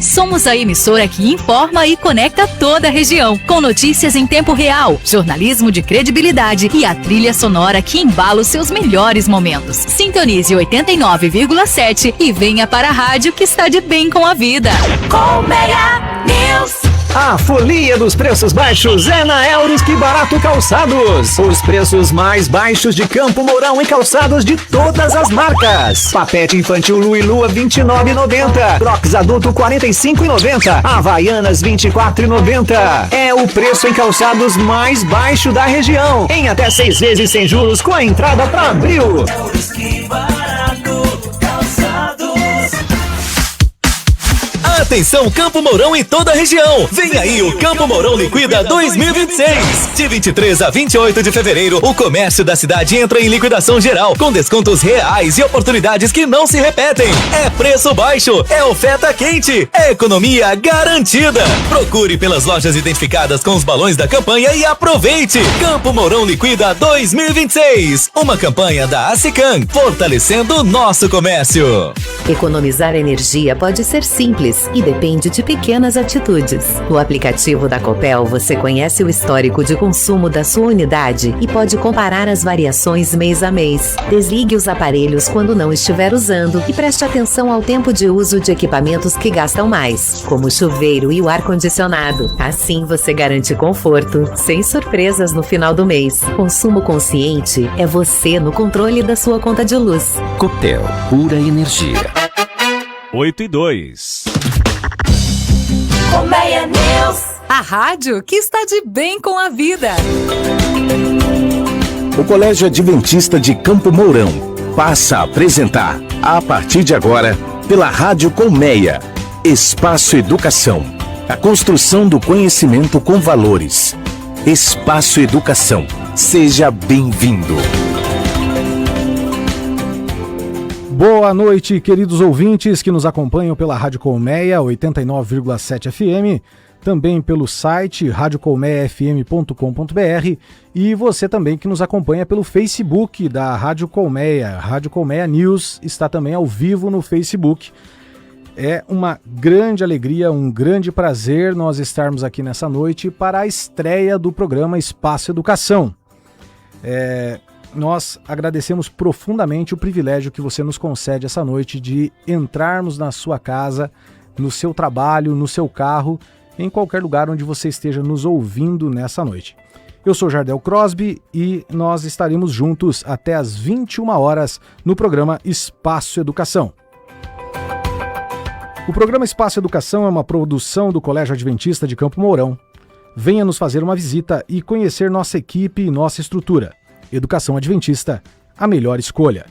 Somos a emissora que informa e conecta toda a região, com notícias em tempo real, jornalismo de credibilidade e a trilha sonora que embala os seus melhores momentos. Sintonize 89,7 e venha para a rádio que está de bem com a vida. Colmeia News. A folia dos preços baixos é na Euros Que Barato Calçados. Os preços mais baixos de Campo Mourão em calçados de todas as marcas. Papete infantil Lu e Lua R$ 29,90. Crocs adulto R$ 45,90. Havaianas R$ 24,90. É o preço em calçados mais baixo da região. Em até 6 vezes sem juros com a entrada para abril. Euros Que Barato Calçados. Atenção Campo Mourão e toda a região. Vem aí o Campo Mourão Liquida 2026. De 23 a 28 de fevereiro, o comércio da cidade entra em liquidação geral, com descontos reais e oportunidades que não se repetem. É preço baixo, é oferta quente, é economia garantida. Procure pelas lojas identificadas com os balões da campanha e aproveite. Campo Mourão Liquida 2026. Uma campanha da ACICAN, fortalecendo nosso comércio. Economizar energia pode ser simples e depende de pequenas atitudes. No aplicativo da Copel, você conhece o histórico de consumo da sua unidade e pode comparar as variações mês a mês. Desligue os aparelhos quando não estiver usando e preste atenção ao tempo de uso de equipamentos que gastam mais, como o chuveiro e o ar-condicionado. Assim você garante conforto, sem surpresas no final do mês. Consumo consciente é você no controle da sua conta de luz. Copel, pura energia. 8:02. Colmeia News. A rádio que está de bem com a vida. O Colégio Adventista de Campo Mourão passa a apresentar, a partir de agora, pela Rádio Colmeia, Espaço Educação. A construção do conhecimento com valores. Espaço Educação. Seja bem-vindo. Boa noite, queridos ouvintes que nos acompanham pela Rádio Colmeia 89,7 FM, também pelo site radiocolmeiafm.com.br e você também que nos acompanha pelo Facebook da Rádio Colmeia. Rádio Colmeia News está também ao vivo no Facebook. É uma grande alegria, um grande prazer nós estarmos aqui nessa noite para a estreia do programa Espaço Educação. Nós agradecemos profundamente o privilégio que você nos concede essa noite de entrarmos na sua casa, no seu trabalho, no seu carro, em qualquer lugar onde você esteja nos ouvindo nessa noite. Eu sou Jardel Crosby e nós estaremos juntos até às 21 horas no programa Espaço Educação. O programa Espaço Educação é uma produção do Colégio Adventista de Campo Mourão. Venha nos fazer uma visita e conhecer nossa equipe e nossa estrutura. Educação Adventista, a melhor escolha.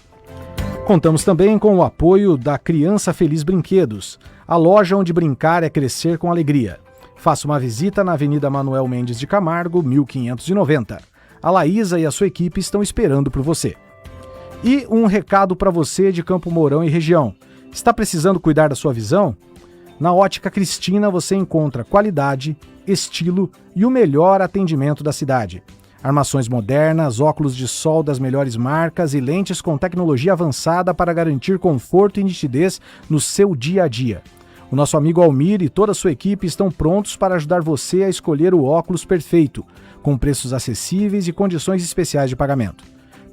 Contamos também com o apoio da Criança Feliz Brinquedos, a loja onde brincar é crescer com alegria. Faça uma visita na Avenida Manuel Mendes de Camargo, 1590. A Laísa e a sua equipe estão esperando por você. E um recado para você de Campo Mourão e região. Está precisando cuidar da sua visão? Na Ótica Cristina você encontra qualidade, estilo e o melhor atendimento da cidade. Armações modernas, óculos de sol das melhores marcas e lentes com tecnologia avançada para garantir conforto e nitidez no seu dia a dia. O nosso amigo Almir e toda a sua equipe estão prontos para ajudar você a escolher o óculos perfeito, com preços acessíveis e condições especiais de pagamento.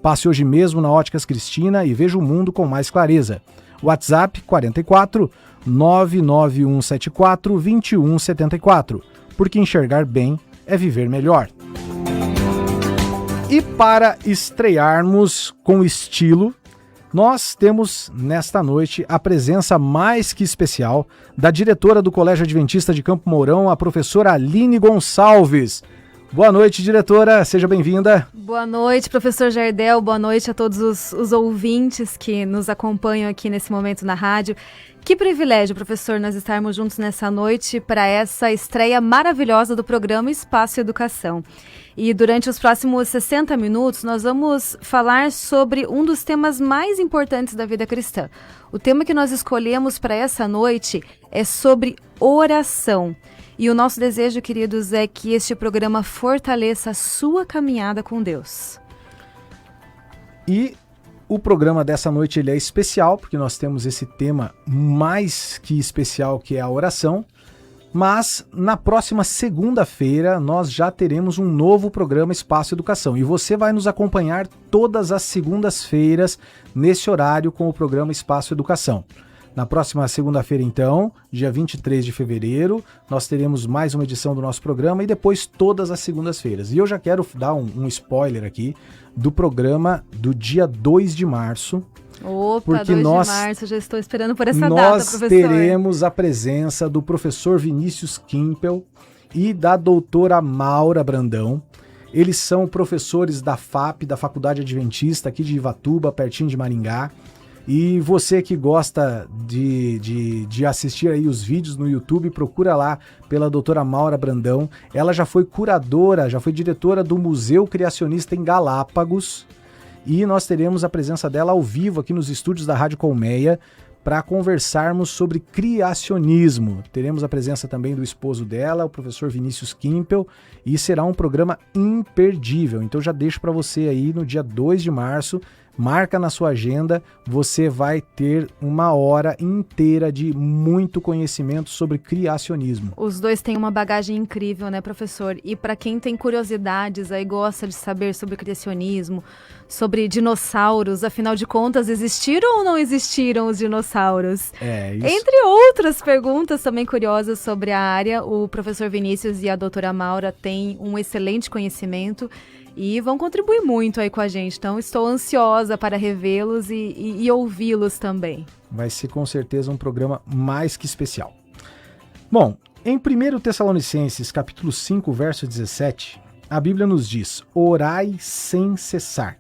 Passe hoje mesmo na Óticas Cristina e veja o mundo com mais clareza. WhatsApp 44 99174 2174, porque enxergar bem é viver melhor. E para estrearmos com estilo, nós temos nesta noite a presença mais que especial da diretora do Colégio Adventista de Campo Mourão, a professora Aline Gonçalves. Boa noite, diretora, seja bem-vinda. Boa noite, professor Jardel, boa noite a todos os ouvintes que nos acompanham aqui nesse momento na rádio. Que privilégio, professor, nós estarmos juntos nessa noite para essa estreia maravilhosa do programa Espaço Educação. E durante os próximos 60 minutos, nós vamos falar sobre um dos temas mais importantes da vida cristã. O tema que nós escolhemos para essa noite é sobre oração. E o nosso desejo, queridos, é que este programa fortaleça a sua caminhada com Deus. E o programa dessa noite ele é especial, porque nós temos esse tema mais que especial, que é a oração. Mas na próxima segunda-feira nós já teremos um novo programa Espaço Educação. E você vai nos acompanhar todas as segundas-feiras nesse horário com o programa Espaço Educação. Na próxima segunda-feira, então, dia 23 de fevereiro, nós teremos mais uma edição do nosso programa e depois todas as segundas-feiras. E eu já quero dar um spoiler aqui do programa do dia 2 de março. Opa, porque 2 de março, já estou esperando por essa data, professor. Nós teremos a presença do professor Vinícius Kimpel e da doutora Maura Brandão. Eles são professores da FAP, da Faculdade Adventista, aqui de Ivatuba, pertinho de Maringá. E você que gosta de assistir aí os vídeos no YouTube, procura lá pela doutora Maura Brandão. Ela já foi curadora, já foi diretora do Museu Criacionista em Galápagos. E nós teremos a presença dela ao vivo aqui nos estúdios da Rádio Colmeia para conversarmos sobre criacionismo. Teremos a presença também do esposo dela, o professor Vinícius Kimpel, e será um programa imperdível. Então já deixo para você aí no dia 2 de março, marca na sua agenda, você vai ter uma hora inteira de muito conhecimento sobre criacionismo. Os dois têm uma bagagem incrível, né, professor? E para quem tem curiosidades aí, gosta de saber sobre criacionismo, sobre dinossauros, afinal de contas, existiram ou não existiram os dinossauros? Isso. Entre outras perguntas também curiosas sobre a área, o professor Vinícius e a doutora Maura têm um excelente conhecimento e vão contribuir muito aí com a gente. Então, estou ansiosa para revê-los e ouvi-los também. Vai ser com certeza um programa mais que especial. Bom, em 1 Tessalonicenses, capítulo 5, verso 17, a Bíblia nos diz: orai sem cessar.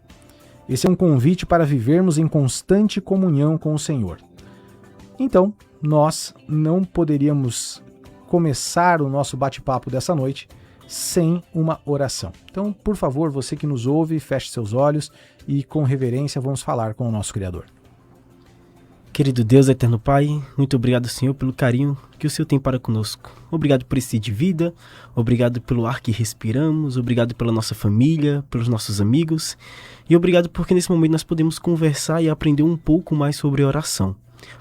Esse é um convite para vivermos em constante comunhão com o Senhor. Então, nós não poderíamos começar o nosso bate-papo dessa noite sem uma oração. Então, por favor, você que nos ouve, feche seus olhos e com reverência vamos falar com o nosso Criador. Querido Deus, eterno Pai, muito obrigado, Senhor, pelo carinho que o Senhor tem para conosco. Obrigado por esse dia de vida, obrigado pelo ar que respiramos, obrigado pela nossa família, pelos nossos amigos e obrigado porque nesse momento nós podemos conversar e aprender um pouco mais sobre oração.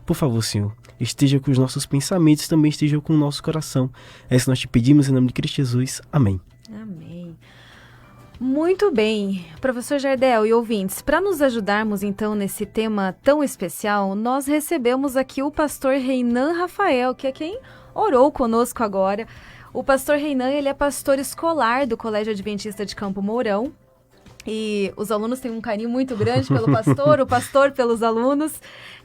Por favor, Senhor, esteja com os nossos pensamentos, também esteja com o nosso coração. É isso que nós te pedimos em nome de Cristo Jesus. Amém. Amém. Muito bem, professor Jardel e ouvintes, para nos ajudarmos então nesse tema tão especial, nós recebemos aqui o pastor Reinan Rafael, que é quem orou conosco agora. O pastor Reinan, ele é pastor escolar do Colégio Adventista de Campo Mourão. E os alunos têm um carinho muito grande pelo pastor, o pastor pelos alunos.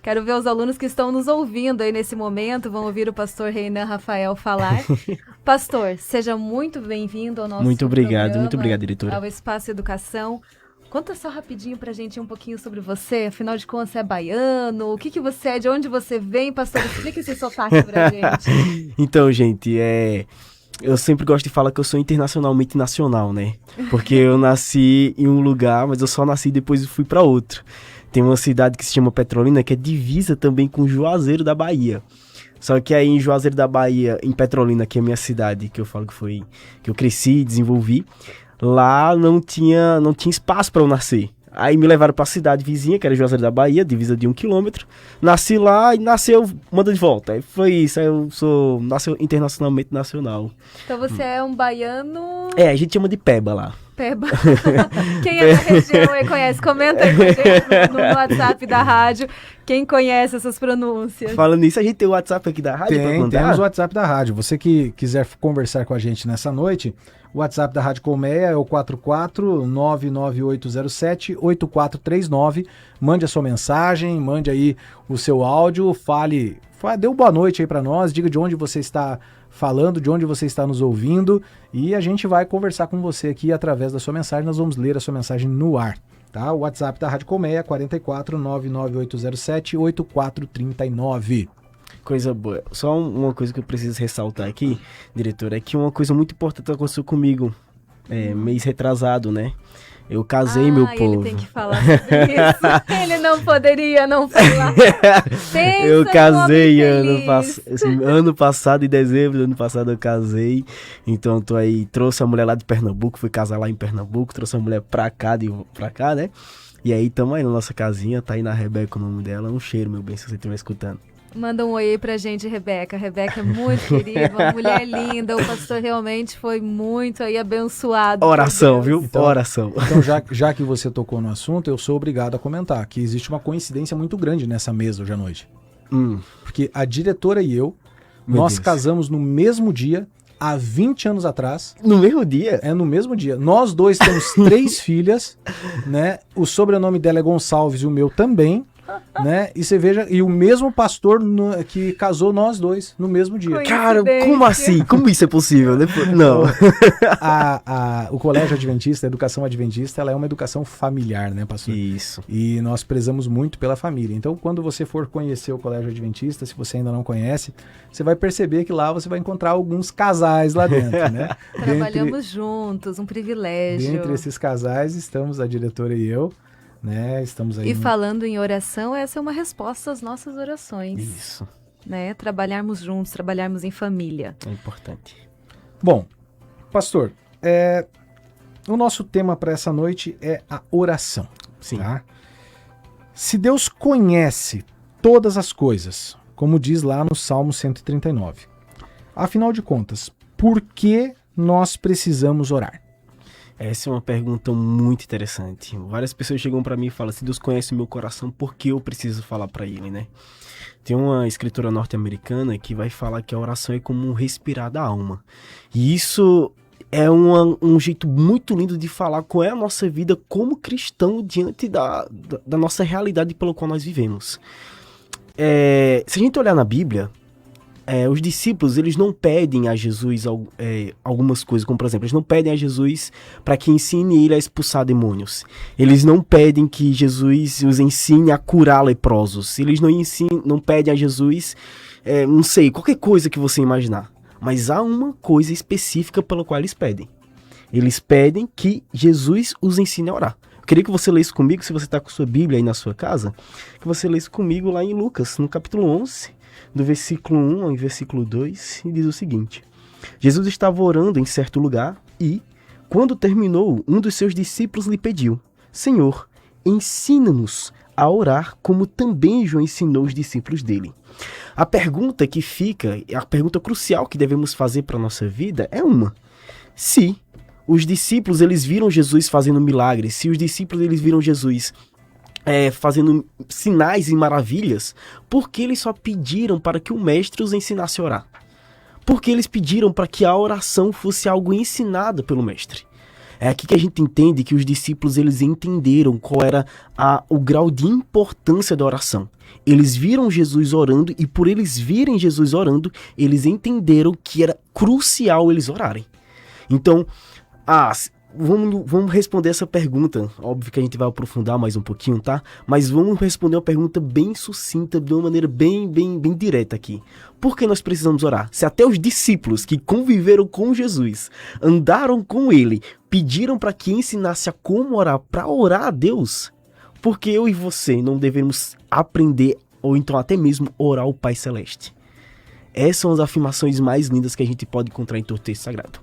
Quero ver os alunos que estão nos ouvindo aí nesse momento, vão ouvir o pastor Reinan Rafael falar. Pastor, seja muito bem-vindo ao nosso muito obrigado, programa, muito obrigado, diretora. Ao Espaço Educação. Conta só rapidinho pra gente um pouquinho sobre você, afinal de contas, você é baiano, o que você é, de onde você vem, pastor? Explica esse sotaque pra gente. Então, gente, eu sempre gosto de falar que eu sou internacionalmente nacional, né? Porque eu nasci em um lugar, mas eu só nasci e depois fui para outro. Tem uma cidade que se chama Petrolina, que é divisa também com Juazeiro da Bahia. Só que aí em Juazeiro da Bahia, em Petrolina, que é a minha cidade, que eu falo que eu cresci e desenvolvi, lá não tinha espaço para eu nascer. Aí me levaram para a cidade vizinha, que era Juazeiro da Bahia, divisa de 1 quilômetro. Nasci lá e nasceu, manda de volta. Aí foi isso, aí eu nasceu internacionalmente nacional. Então você é um baiano... A gente chama de Peba lá. Peba. Quem é da região e conhece, comenta aí com a gente no WhatsApp da rádio. Quem conhece essas pronúncias? Falando nisso, a gente tem o WhatsApp aqui da rádio para mandar? Temos o WhatsApp da rádio. Você que quiser conversar com a gente nessa noite, o WhatsApp da Rádio Colmeia é o 44998078439. Mande a sua mensagem, mande aí o seu áudio, dê uma boa noite aí para nós, diga de onde você está falando, de onde você está nos ouvindo, e a gente vai conversar com você aqui através da sua mensagem. Nós vamos ler a sua mensagem no ar, tá? O WhatsApp da Rádio Colmeia 44998078439. Coisa boa. Só uma coisa que eu preciso ressaltar aqui, diretor, é que uma coisa muito importante aconteceu comigo mês retrasado, né? Eu casei, meu povo. Ele tem que falar sobre isso. Ele não poderia não falar. Eu casei ano passado, em dezembro do ano passado eu casei. Então eu tô aí, trouxe a mulher lá de Pernambuco, fui casar lá em Pernambuco, trouxe a mulher pra cá, né? E aí, tamo aí na nossa casinha, tá aí na Rebeca o nome dela. Um cheiro, meu bem, se você estiver escutando. Manda um oi pra gente, Rebeca. Rebeca é muito querida, uma mulher linda. O pastor realmente foi muito aí abençoado. Oração, viu? Então, oração. Então, já que você tocou no assunto, eu sou obrigado a comentar que existe uma coincidência muito grande nessa mesa hoje à noite. Porque a diretora e eu, nós casamos no mesmo dia, há 20 anos atrás. No mesmo dia? É, no mesmo dia. Nós dois temos 3 filhas, né? O sobrenome dela é Gonçalves e o meu também. Né? E você veja, e o mesmo pastor que casou nós dois no mesmo dia. Cara, como assim? Como isso é possível? Não. O Colégio Adventista, a educação adventista, ela é uma educação familiar, né, pastor? Isso. E nós prezamos muito pela família. Então, quando você for conhecer o Colégio Adventista, se você ainda não conhece, você vai perceber que lá você vai encontrar alguns casais lá dentro, né? Trabalhamos juntos, um privilégio. Dentre esses casais estamos a diretora e eu. Né? Estamos aí. E falando em oração, essa é uma resposta às nossas orações. Isso. Né? Trabalharmos juntos, trabalharmos em família. É importante. Bom, pastor, o nosso tema para essa noite é a oração. Sim. Tá? Se Deus conhece todas as coisas, como diz lá no Salmo 139, afinal de contas, por que nós precisamos orar? Essa é uma pergunta muito interessante. Várias pessoas chegam pra mim e falam, se Deus conhece o meu coração, por que eu preciso falar pra ele, né? Tem uma escritora norte-americana que vai falar que a oração é como um respirar da alma. E isso é um jeito muito lindo de falar qual é a nossa vida como cristão diante da nossa realidade pela qual nós vivemos. Se a gente olhar na Bíblia, os discípulos, eles não pedem a Jesus algumas coisas, como por exemplo, eles não pedem a Jesus para que ensine ele a expulsar demônios. Eles não pedem que Jesus os ensine a curar leprosos. Eles não pedem a Jesus, não sei, qualquer coisa que você imaginar. Mas há uma coisa específica pela qual eles pedem. Eles pedem que Jesus os ensine a orar. Eu queria que você lesse comigo, se você está com sua Bíblia aí na sua casa, que você lesse comigo lá em Lucas, no capítulo 11, do versículo 1 ao versículo 2, e diz o seguinte: Jesus estava orando em certo lugar e, quando terminou, um dos seus discípulos lhe pediu: Senhor, ensina-nos a orar como também João ensinou os discípulos dele. A pergunta que fica, a pergunta crucial que devemos fazer para a nossa vida é uma: se os discípulos eles viram Jesus fazendo milagres, se os discípulos eles viram Jesus fazendo sinais e maravilhas, por que eles só pediram para que o mestre os ensinasse a orar? Porque eles pediram para que a oração fosse algo ensinado pelo mestre. É aqui que a gente entende que os discípulos eles entenderam qual era o grau de importância da oração. Eles viram Jesus orando e por eles virem Jesus orando, eles entenderam que era crucial eles orarem. Então, vamos responder essa pergunta. Óbvio que a gente vai aprofundar mais um pouquinho, tá? Mas vamos responder uma pergunta bem sucinta, de uma maneira bem direta aqui. Por que nós precisamos orar? Se até os discípulos que conviveram com Jesus, andaram com ele, pediram para que ensinasse a como orar, para orar a Deus, por que eu e você não devemos aprender, ou então até mesmo orar ao Pai Celeste? Essas são as afirmações mais lindas que a gente pode encontrar em todo o texto sagrado.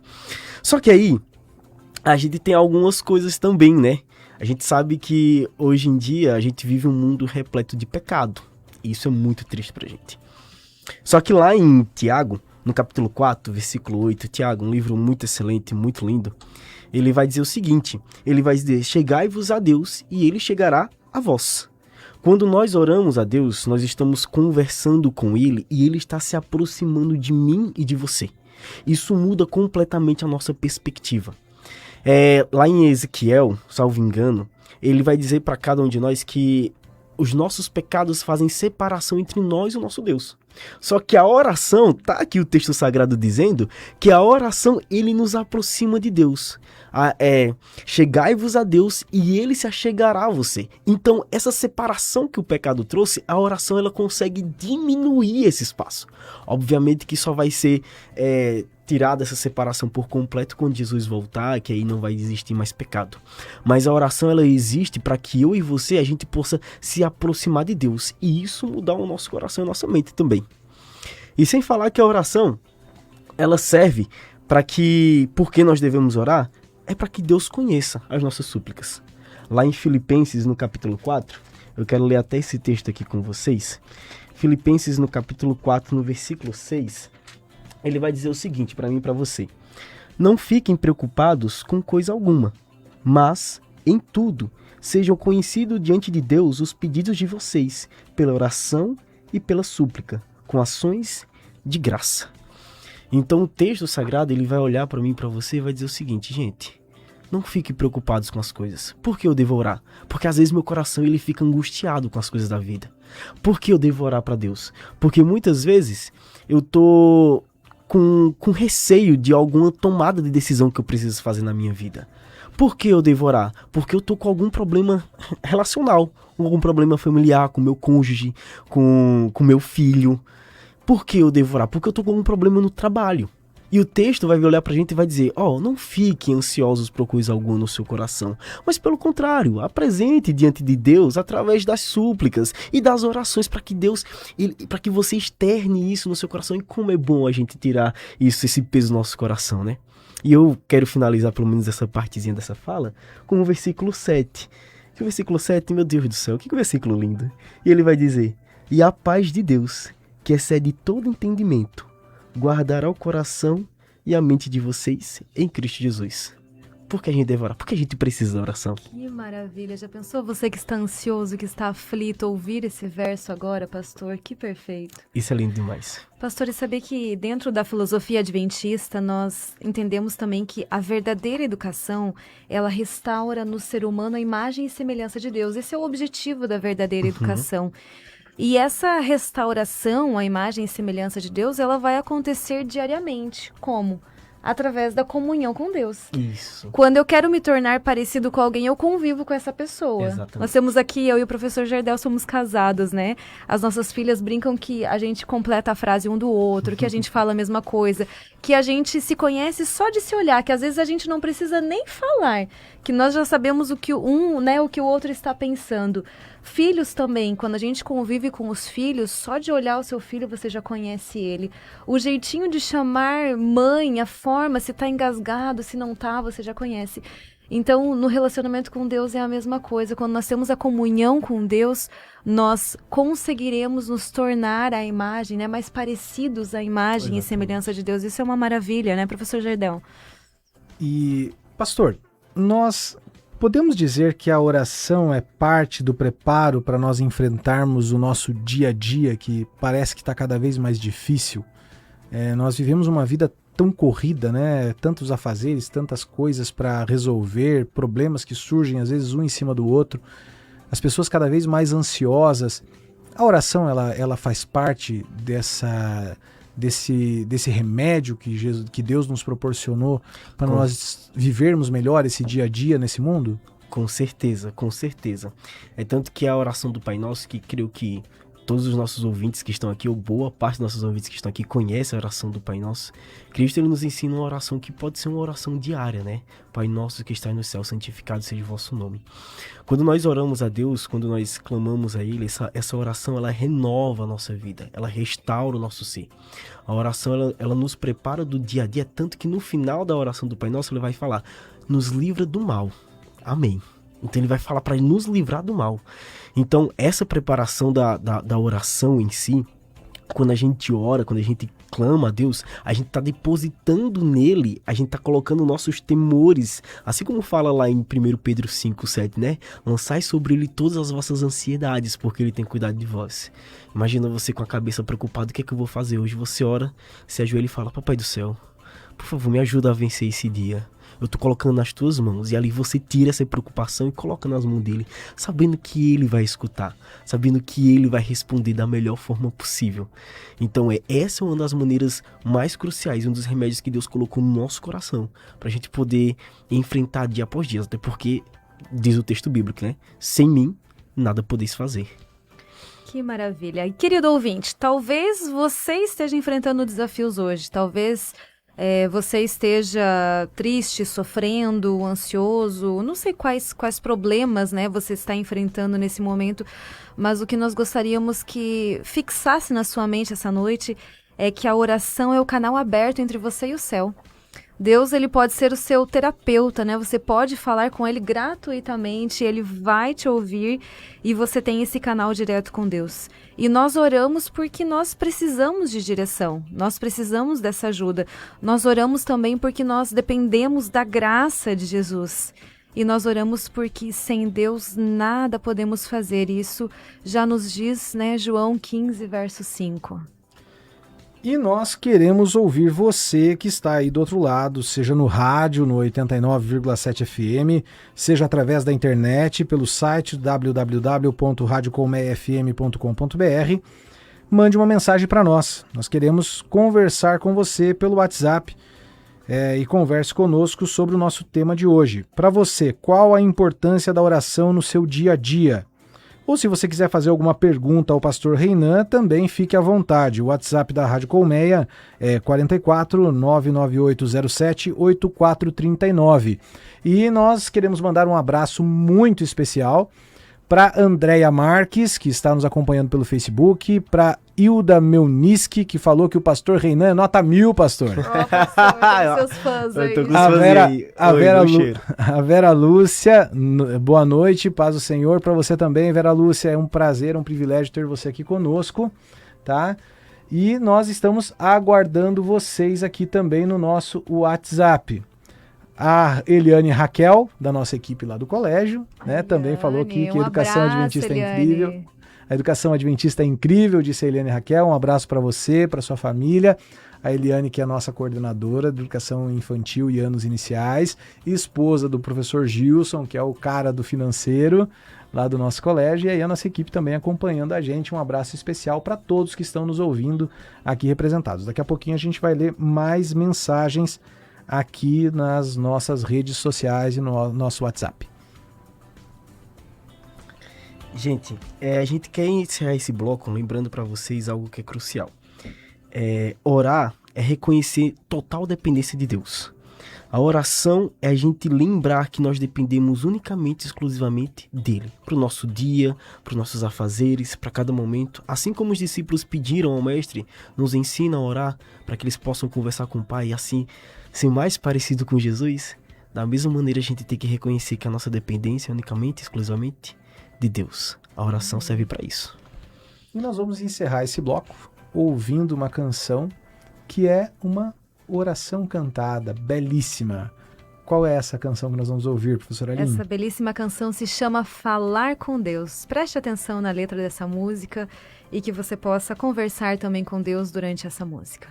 Só que aí, a gente tem algumas coisas também, né? A gente sabe que hoje em dia a gente vive um mundo repleto de pecado. E isso é muito triste pra gente. Só que lá em Tiago, no capítulo 4, versículo 8, Tiago, um livro muito excelente, muito lindo, ele vai dizer o seguinte, ele vai dizer: chegai-vos a Deus e ele chegará a vós. Quando nós oramos a Deus, nós estamos conversando com ele e ele está se aproximando de mim e de você. Isso muda completamente a nossa perspectiva. Lá em Ezequiel, salvo engano, ele vai dizer para cada um de nós que os nossos pecados fazem separação entre nós e o nosso Deus. Só que a oração, tá aqui o texto sagrado dizendo que a oração, ele nos aproxima de Deus. Chegai-vos a Deus e ele se achegará a você. Então, essa separação que o pecado trouxe, a oração ela consegue diminuir esse espaço. Obviamente que só vai ser tirada essa separação por completo quando Jesus voltar, que aí não vai existir mais pecado. Mas a oração ela existe para que eu e você a gente possa se aproximar de Deus e isso mudar o nosso coração e a nossa mente também. E sem falar que a oração ela serve para que, por que nós devemos orar? É para que Deus conheça as nossas súplicas. Lá em Filipenses, no capítulo 4, eu quero ler até esse texto aqui com vocês. Filipenses, no capítulo 4, no versículo 6, ele vai dizer o seguinte para mim e para você. Não fiquem preocupados com coisa alguma, mas, em tudo, sejam conhecidos diante de Deus os pedidos de vocês, pela oração e pela súplica, com ações de graça. Então o texto sagrado, ele vai olhar para mim e para você e vai dizer o seguinte, gente, não fiquem preocupados com as coisas. Por que eu devo orar? Porque às vezes meu coração ele fica angustiado com as coisas da vida. Por que eu devo orar para Deus? Porque muitas vezes eu tô com receio de alguma tomada de decisão que eu preciso fazer na minha vida. Por que eu devo orar? Porque eu tô com algum problema relacional, algum problema familiar com meu cônjuge, com meu filho. Por que eu devo orar? Porque eu tô com algum problema no trabalho. E o texto vai olhar pra gente e vai dizer, não fiquem ansiosos por coisa alguma no seu coração, mas pelo contrário, apresente diante de Deus através das súplicas e das orações para que Deus, para que você externe isso no seu coração. E como é bom a gente tirar isso, esse peso do nosso coração, né? E eu quero finalizar pelo menos essa partezinha dessa fala com o versículo 7. Que o versículo 7, meu Deus do céu, que versículo lindo. E ele vai dizer, e a paz de Deus, que excede todo entendimento, guardará o coração e a mente de vocês em Cristo Jesus. Por que a gente deve orar? Porque a gente precisa da oração. Que maravilha! Já pensou você que está ansioso, que está aflito, ouvir esse verso agora, pastor? Que perfeito! Isso é lindo demais. Pastor, e saber que dentro da filosofia adventista nós entendemos também que a verdadeira educação, ela restaura no ser humano a imagem e semelhança de Deus. Esse é o objetivo da verdadeira educação. E essa restauração à imagem e semelhança de Deus, ela vai acontecer diariamente. Como? Através da comunhão com Deus. Isso. Quando eu quero me tornar parecido com alguém, eu convivo com essa pessoa. Exatamente. Nós temos aqui, eu e o professor Jardel somos casados, né? As nossas filhas brincam que a gente completa a frase um do outro, que a gente fala a mesma coisa, que a gente se conhece só de se olhar, que às vezes a gente não precisa nem falar, que nós já sabemos o que o que o outro está pensando. Filhos também, quando a gente convive com os filhos, só de olhar o seu filho você já conhece ele. O jeitinho de chamar mãe, a forma, se tá engasgado, se não tá, você já conhece. Então, no relacionamento com Deus é a mesma coisa. Quando nós temos a comunhão com Deus, nós conseguiremos nos tornar a imagem, né, mais parecidos à imagem e semelhança de Deus. Isso é uma maravilha, né, professor Jardel? E, pastor, nós podemos dizer que a oração é parte do preparo para nós enfrentarmos o nosso dia a dia, que parece que está cada vez mais difícil. Nós vivemos uma vida tão corrida, né? Tantos afazeres, tantas coisas para resolver, problemas que surgem às vezes um em cima do outro, as pessoas cada vez mais ansiosas. A oração ela faz parte desse remédio que Deus nos proporcionou para nós vivermos melhor esse dia a dia nesse mundo? Com certeza, com certeza. É tanto que a oração do Pai Nosso, que creio que todos os nossos ouvintes que estão aqui, ou boa parte dos nossos ouvintes que estão aqui, conhece a oração do Pai Nosso. Cristo, ele nos ensina uma oração que pode ser uma oração diária, né? Pai Nosso que está no céu, santificado seja o vosso nome. Quando nós oramos a Deus, quando nós clamamos a Ele, essa oração, ela renova a nossa vida, ela restaura o nosso ser. A oração, ela nos prepara do dia a dia, tanto que no final da oração do Pai Nosso, ele vai falar, nos livra do mal. Amém. Então ele vai falar para nos livrar do mal. Então essa preparação da oração em si, quando a gente ora, quando a gente clama a Deus, a gente está depositando nele, a gente está colocando nossos temores, assim como fala lá em 1 Pedro 5,7, né? Lançai sobre ele todas as vossas ansiedades, porque ele tem cuidado de vós. Imagina você com a cabeça preocupada, o que é que eu vou fazer hoje? Você ora, se ajoelha e fala, Papai do céu, por favor, me ajuda a vencer esse dia. Eu tô colocando nas tuas mãos, e ali você tira essa preocupação e coloca nas mãos dele, sabendo que ele vai escutar, sabendo que ele vai responder da melhor forma possível. Então essa é uma das maneiras mais cruciais, um dos remédios que Deus colocou no nosso coração, pra gente poder enfrentar dia após dia, até porque, diz o texto bíblico, né? Sem mim, nada podeis fazer. Que maravilha. E, querido ouvinte, talvez você esteja enfrentando desafios hoje, talvez você esteja triste, sofrendo, ansioso, não sei quais problemas, né, você está enfrentando nesse momento, mas o que nós gostaríamos que fixasse na sua mente essa noite é que a oração é o canal aberto entre você e o céu. Deus, ele pode ser o seu terapeuta, né? Você pode falar com ele gratuitamente, ele vai te ouvir e você tem esse canal direto com Deus. E nós oramos porque nós precisamos de direção, nós precisamos dessa ajuda. Nós oramos também porque nós dependemos da graça de Jesus. E nós oramos porque sem Deus nada podemos fazer. Isso já nos diz, né, João 15, verso 5. E nós queremos ouvir você que está aí do outro lado, seja no rádio, no 89,7 FM, seja através da internet, pelo site www.radiocolmeiafm.com.br. Mande uma mensagem para nós. Nós queremos conversar com você pelo WhatsApp e converse conosco sobre o nosso tema de hoje. Para você, qual a importância da oração no seu dia a dia? Ou se você quiser fazer alguma pergunta ao pastor Reinan, também fique à vontade. O WhatsApp da Rádio Colmeia é 44 99807 8439. E nós queremos mandar um abraço muito especial para Andréia Marques, que está nos acompanhando pelo Facebook, para Hilda Melniski, que falou que o pastor Reinan é nota 1000, pastor. Pastor, seus fãs aí. A Vera Lúcia, boa noite, paz do Senhor para você também, Vera Lúcia, é um prazer, um privilégio ter você aqui conosco, tá? E nós estamos aguardando vocês aqui também no nosso WhatsApp. A Eliane Raquel, da nossa equipe lá do colégio, né, também falou aqui que a educação adventista é incrível. A educação adventista é incrível, disse a Eliane Raquel. Um abraço para você, para sua família. A Eliane, que é a nossa coordenadora de educação infantil e anos iniciais, e esposa do professor Gilson, que é o cara do financeiro lá do nosso colégio, e aí a nossa equipe também acompanhando a gente. Um abraço especial para todos que estão nos ouvindo aqui representados. Daqui a pouquinho a gente vai ler mais mensagens aqui nas nossas redes sociais e no nosso WhatsApp. Gente, a gente quer encerrar esse bloco lembrando para vocês algo que é crucial. Orar é reconhecer total dependência de Deus. A oração é a gente lembrar que nós dependemos unicamente, exclusivamente dele. Para o nosso dia, para os nossos afazeres, para cada momento. Assim como os discípulos pediram ao Mestre, nos ensina a orar para que eles possam conversar com o Pai e assim ser mais parecido com Jesus. Da mesma maneira a gente tem que reconhecer que a nossa dependência é unicamente, exclusivamente de Deus. A oração serve para isso. E nós vamos encerrar esse bloco ouvindo uma canção que é uma oração cantada, belíssima. Qual é essa canção que nós vamos ouvir, professora Aline? Essa belíssima canção se chama Falar com Deus. Preste atenção na letra dessa música e que você possa conversar também com Deus durante essa música.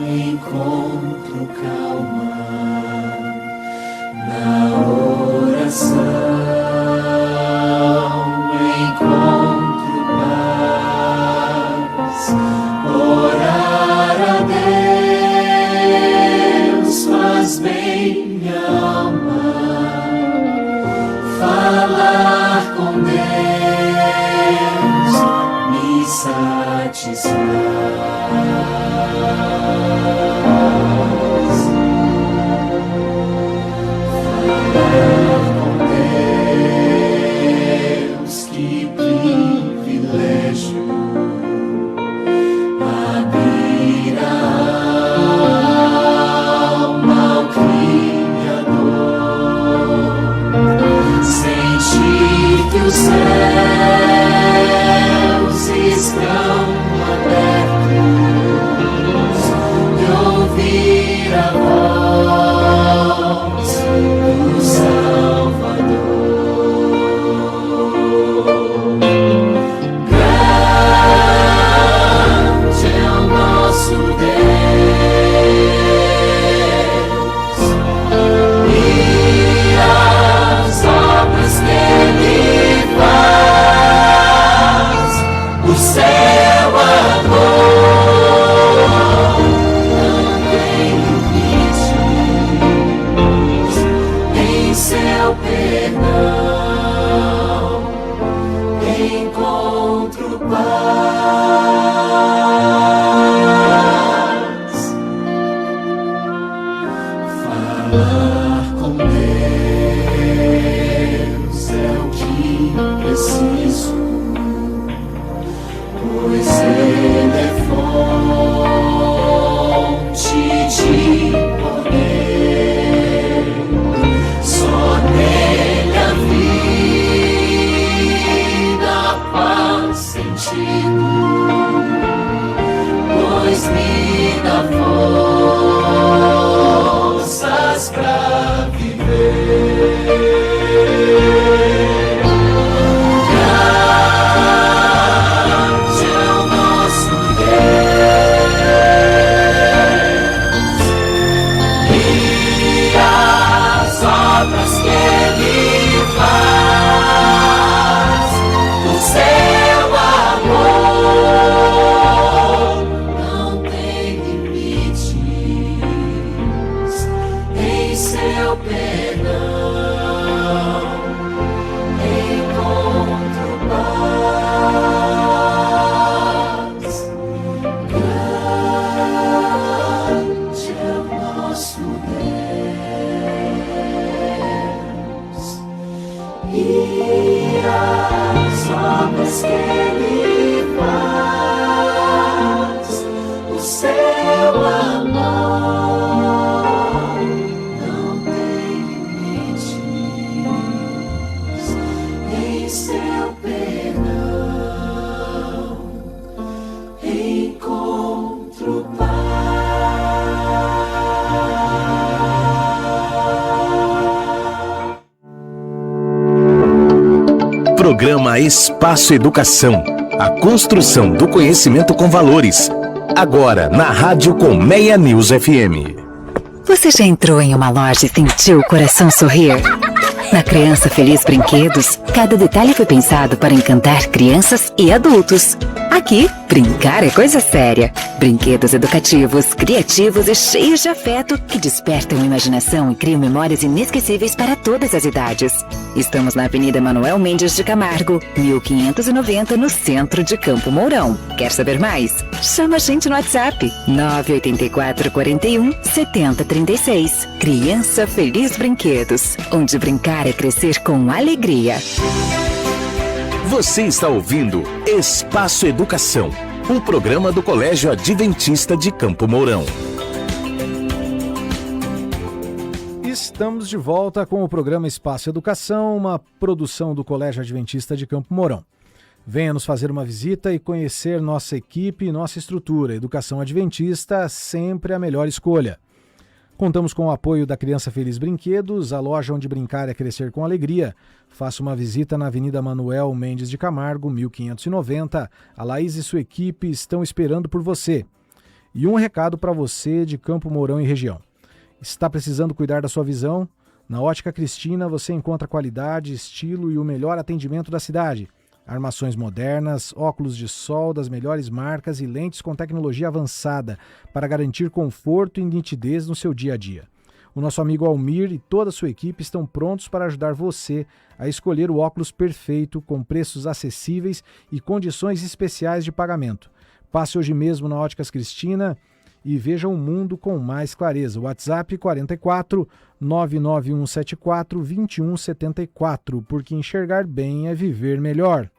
Encontro calma na oração. e as obras que ele faz. e as obras que Ele faz, o seu amor não tem limites, em seu perdão encontro paz. Programa Espaço Educação. A construção do conhecimento com valores. Agora na Rádio Colmeia News FM. Você já entrou em uma loja e sentiu o coração sorrir? Na Criança Feliz Brinquedos, cada detalhe foi pensado para encantar crianças e adultos. Aqui, brincar é coisa séria. Brinquedos educativos, criativos e cheios de afeto que despertam a imaginação e criam memórias inesquecíveis para todas as idades. Estamos na Avenida Manuel Mendes de Camargo, 1590, no centro de Campo Mourão. Quer saber mais? Chama a gente no WhatsApp 984 41 70 36. Criança Feliz Brinquedos, onde brincar é crescer com alegria. Você está ouvindo Espaço Educação, um programa do Colégio Adventista de Campo Mourão. Estamos de volta com o programa Espaço Educação, uma produção do Colégio Adventista de Campo Mourão. Venha nos fazer uma visita e conhecer nossa equipe e nossa estrutura. Educação Adventista, sempre a melhor escolha. Contamos com o apoio da Criança Feliz Brinquedos, a loja onde brincar é crescer com alegria. Faça uma visita na Avenida Manuel Mendes de Camargo, 1590. A Laís e sua equipe estão esperando por você. E um recado para você de Campo Mourão e região. Está precisando cuidar da sua visão? Na Ótica Cristina você encontra qualidade, estilo e o melhor atendimento da cidade. Armações modernas, óculos de sol das melhores marcas e lentes com tecnologia avançada para garantir conforto e nitidez no seu dia a dia. O nosso amigo Almir e toda a sua equipe estão prontos para ajudar você a escolher o óculos perfeito com preços acessíveis e condições especiais de pagamento. Passe hoje mesmo na Óticas Cristina e veja o mundo com mais clareza. WhatsApp 44 99174 2174, porque enxergar bem é viver melhor.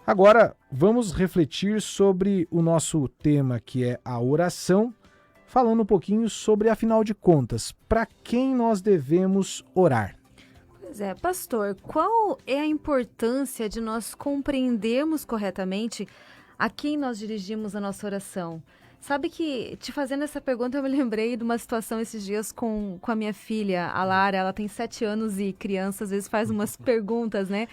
Agora, vamos refletir sobre o nosso tema, que é a oração, falando um pouquinho sobre, afinal de contas, para quem nós devemos orar. Pois é, pastor, qual é a importância de nós compreendermos corretamente a quem nós dirigimos a nossa oração? Sabe que, te fazendo essa pergunta, eu me lembrei de uma situação esses dias com a minha filha, a Lara. Ela tem 7 anos e criança às vezes faz umas perguntas, né?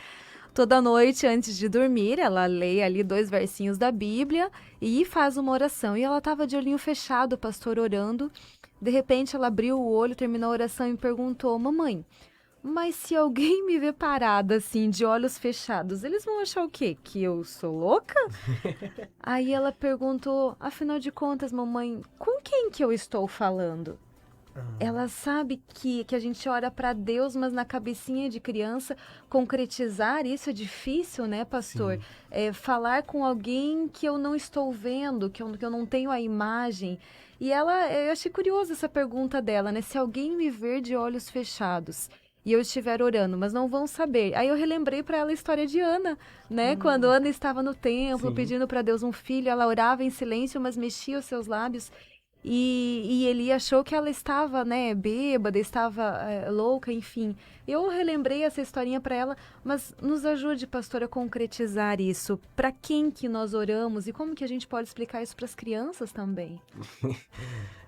Toda noite, antes de dormir, ela lê ali 2 versinhos da Bíblia e faz uma oração. E ela estava de olhinho fechado, pastor, orando. De repente, ela abriu o olho, terminou a oração e me perguntou: mamãe, mas se alguém me ver parada assim, de olhos fechados, eles vão achar o quê? Que eu sou louca? Aí ela perguntou: afinal de contas, mamãe, com quem que eu estou falando? Ela sabe que a gente ora para Deus, mas na cabecinha de criança, concretizar isso é difícil, né, pastor? Falar com alguém que eu não estou vendo, que eu não tenho a imagem. E eu achei curiosa essa pergunta dela, né? Se alguém me ver de olhos fechados e eu estiver orando, mas não vão saber. Aí eu relembrei para ela a história de Ana, né? Quando Ana estava no templo, pedindo para Deus um filho, ela orava em silêncio, mas mexia os seus lábios. E ele achou que ela estava, né, bêbada, estava louca, enfim. Eu relembrei essa historinha para ela, mas nos ajude, pastor, a concretizar isso. Para quem que nós oramos e como que a gente pode explicar isso para as crianças também?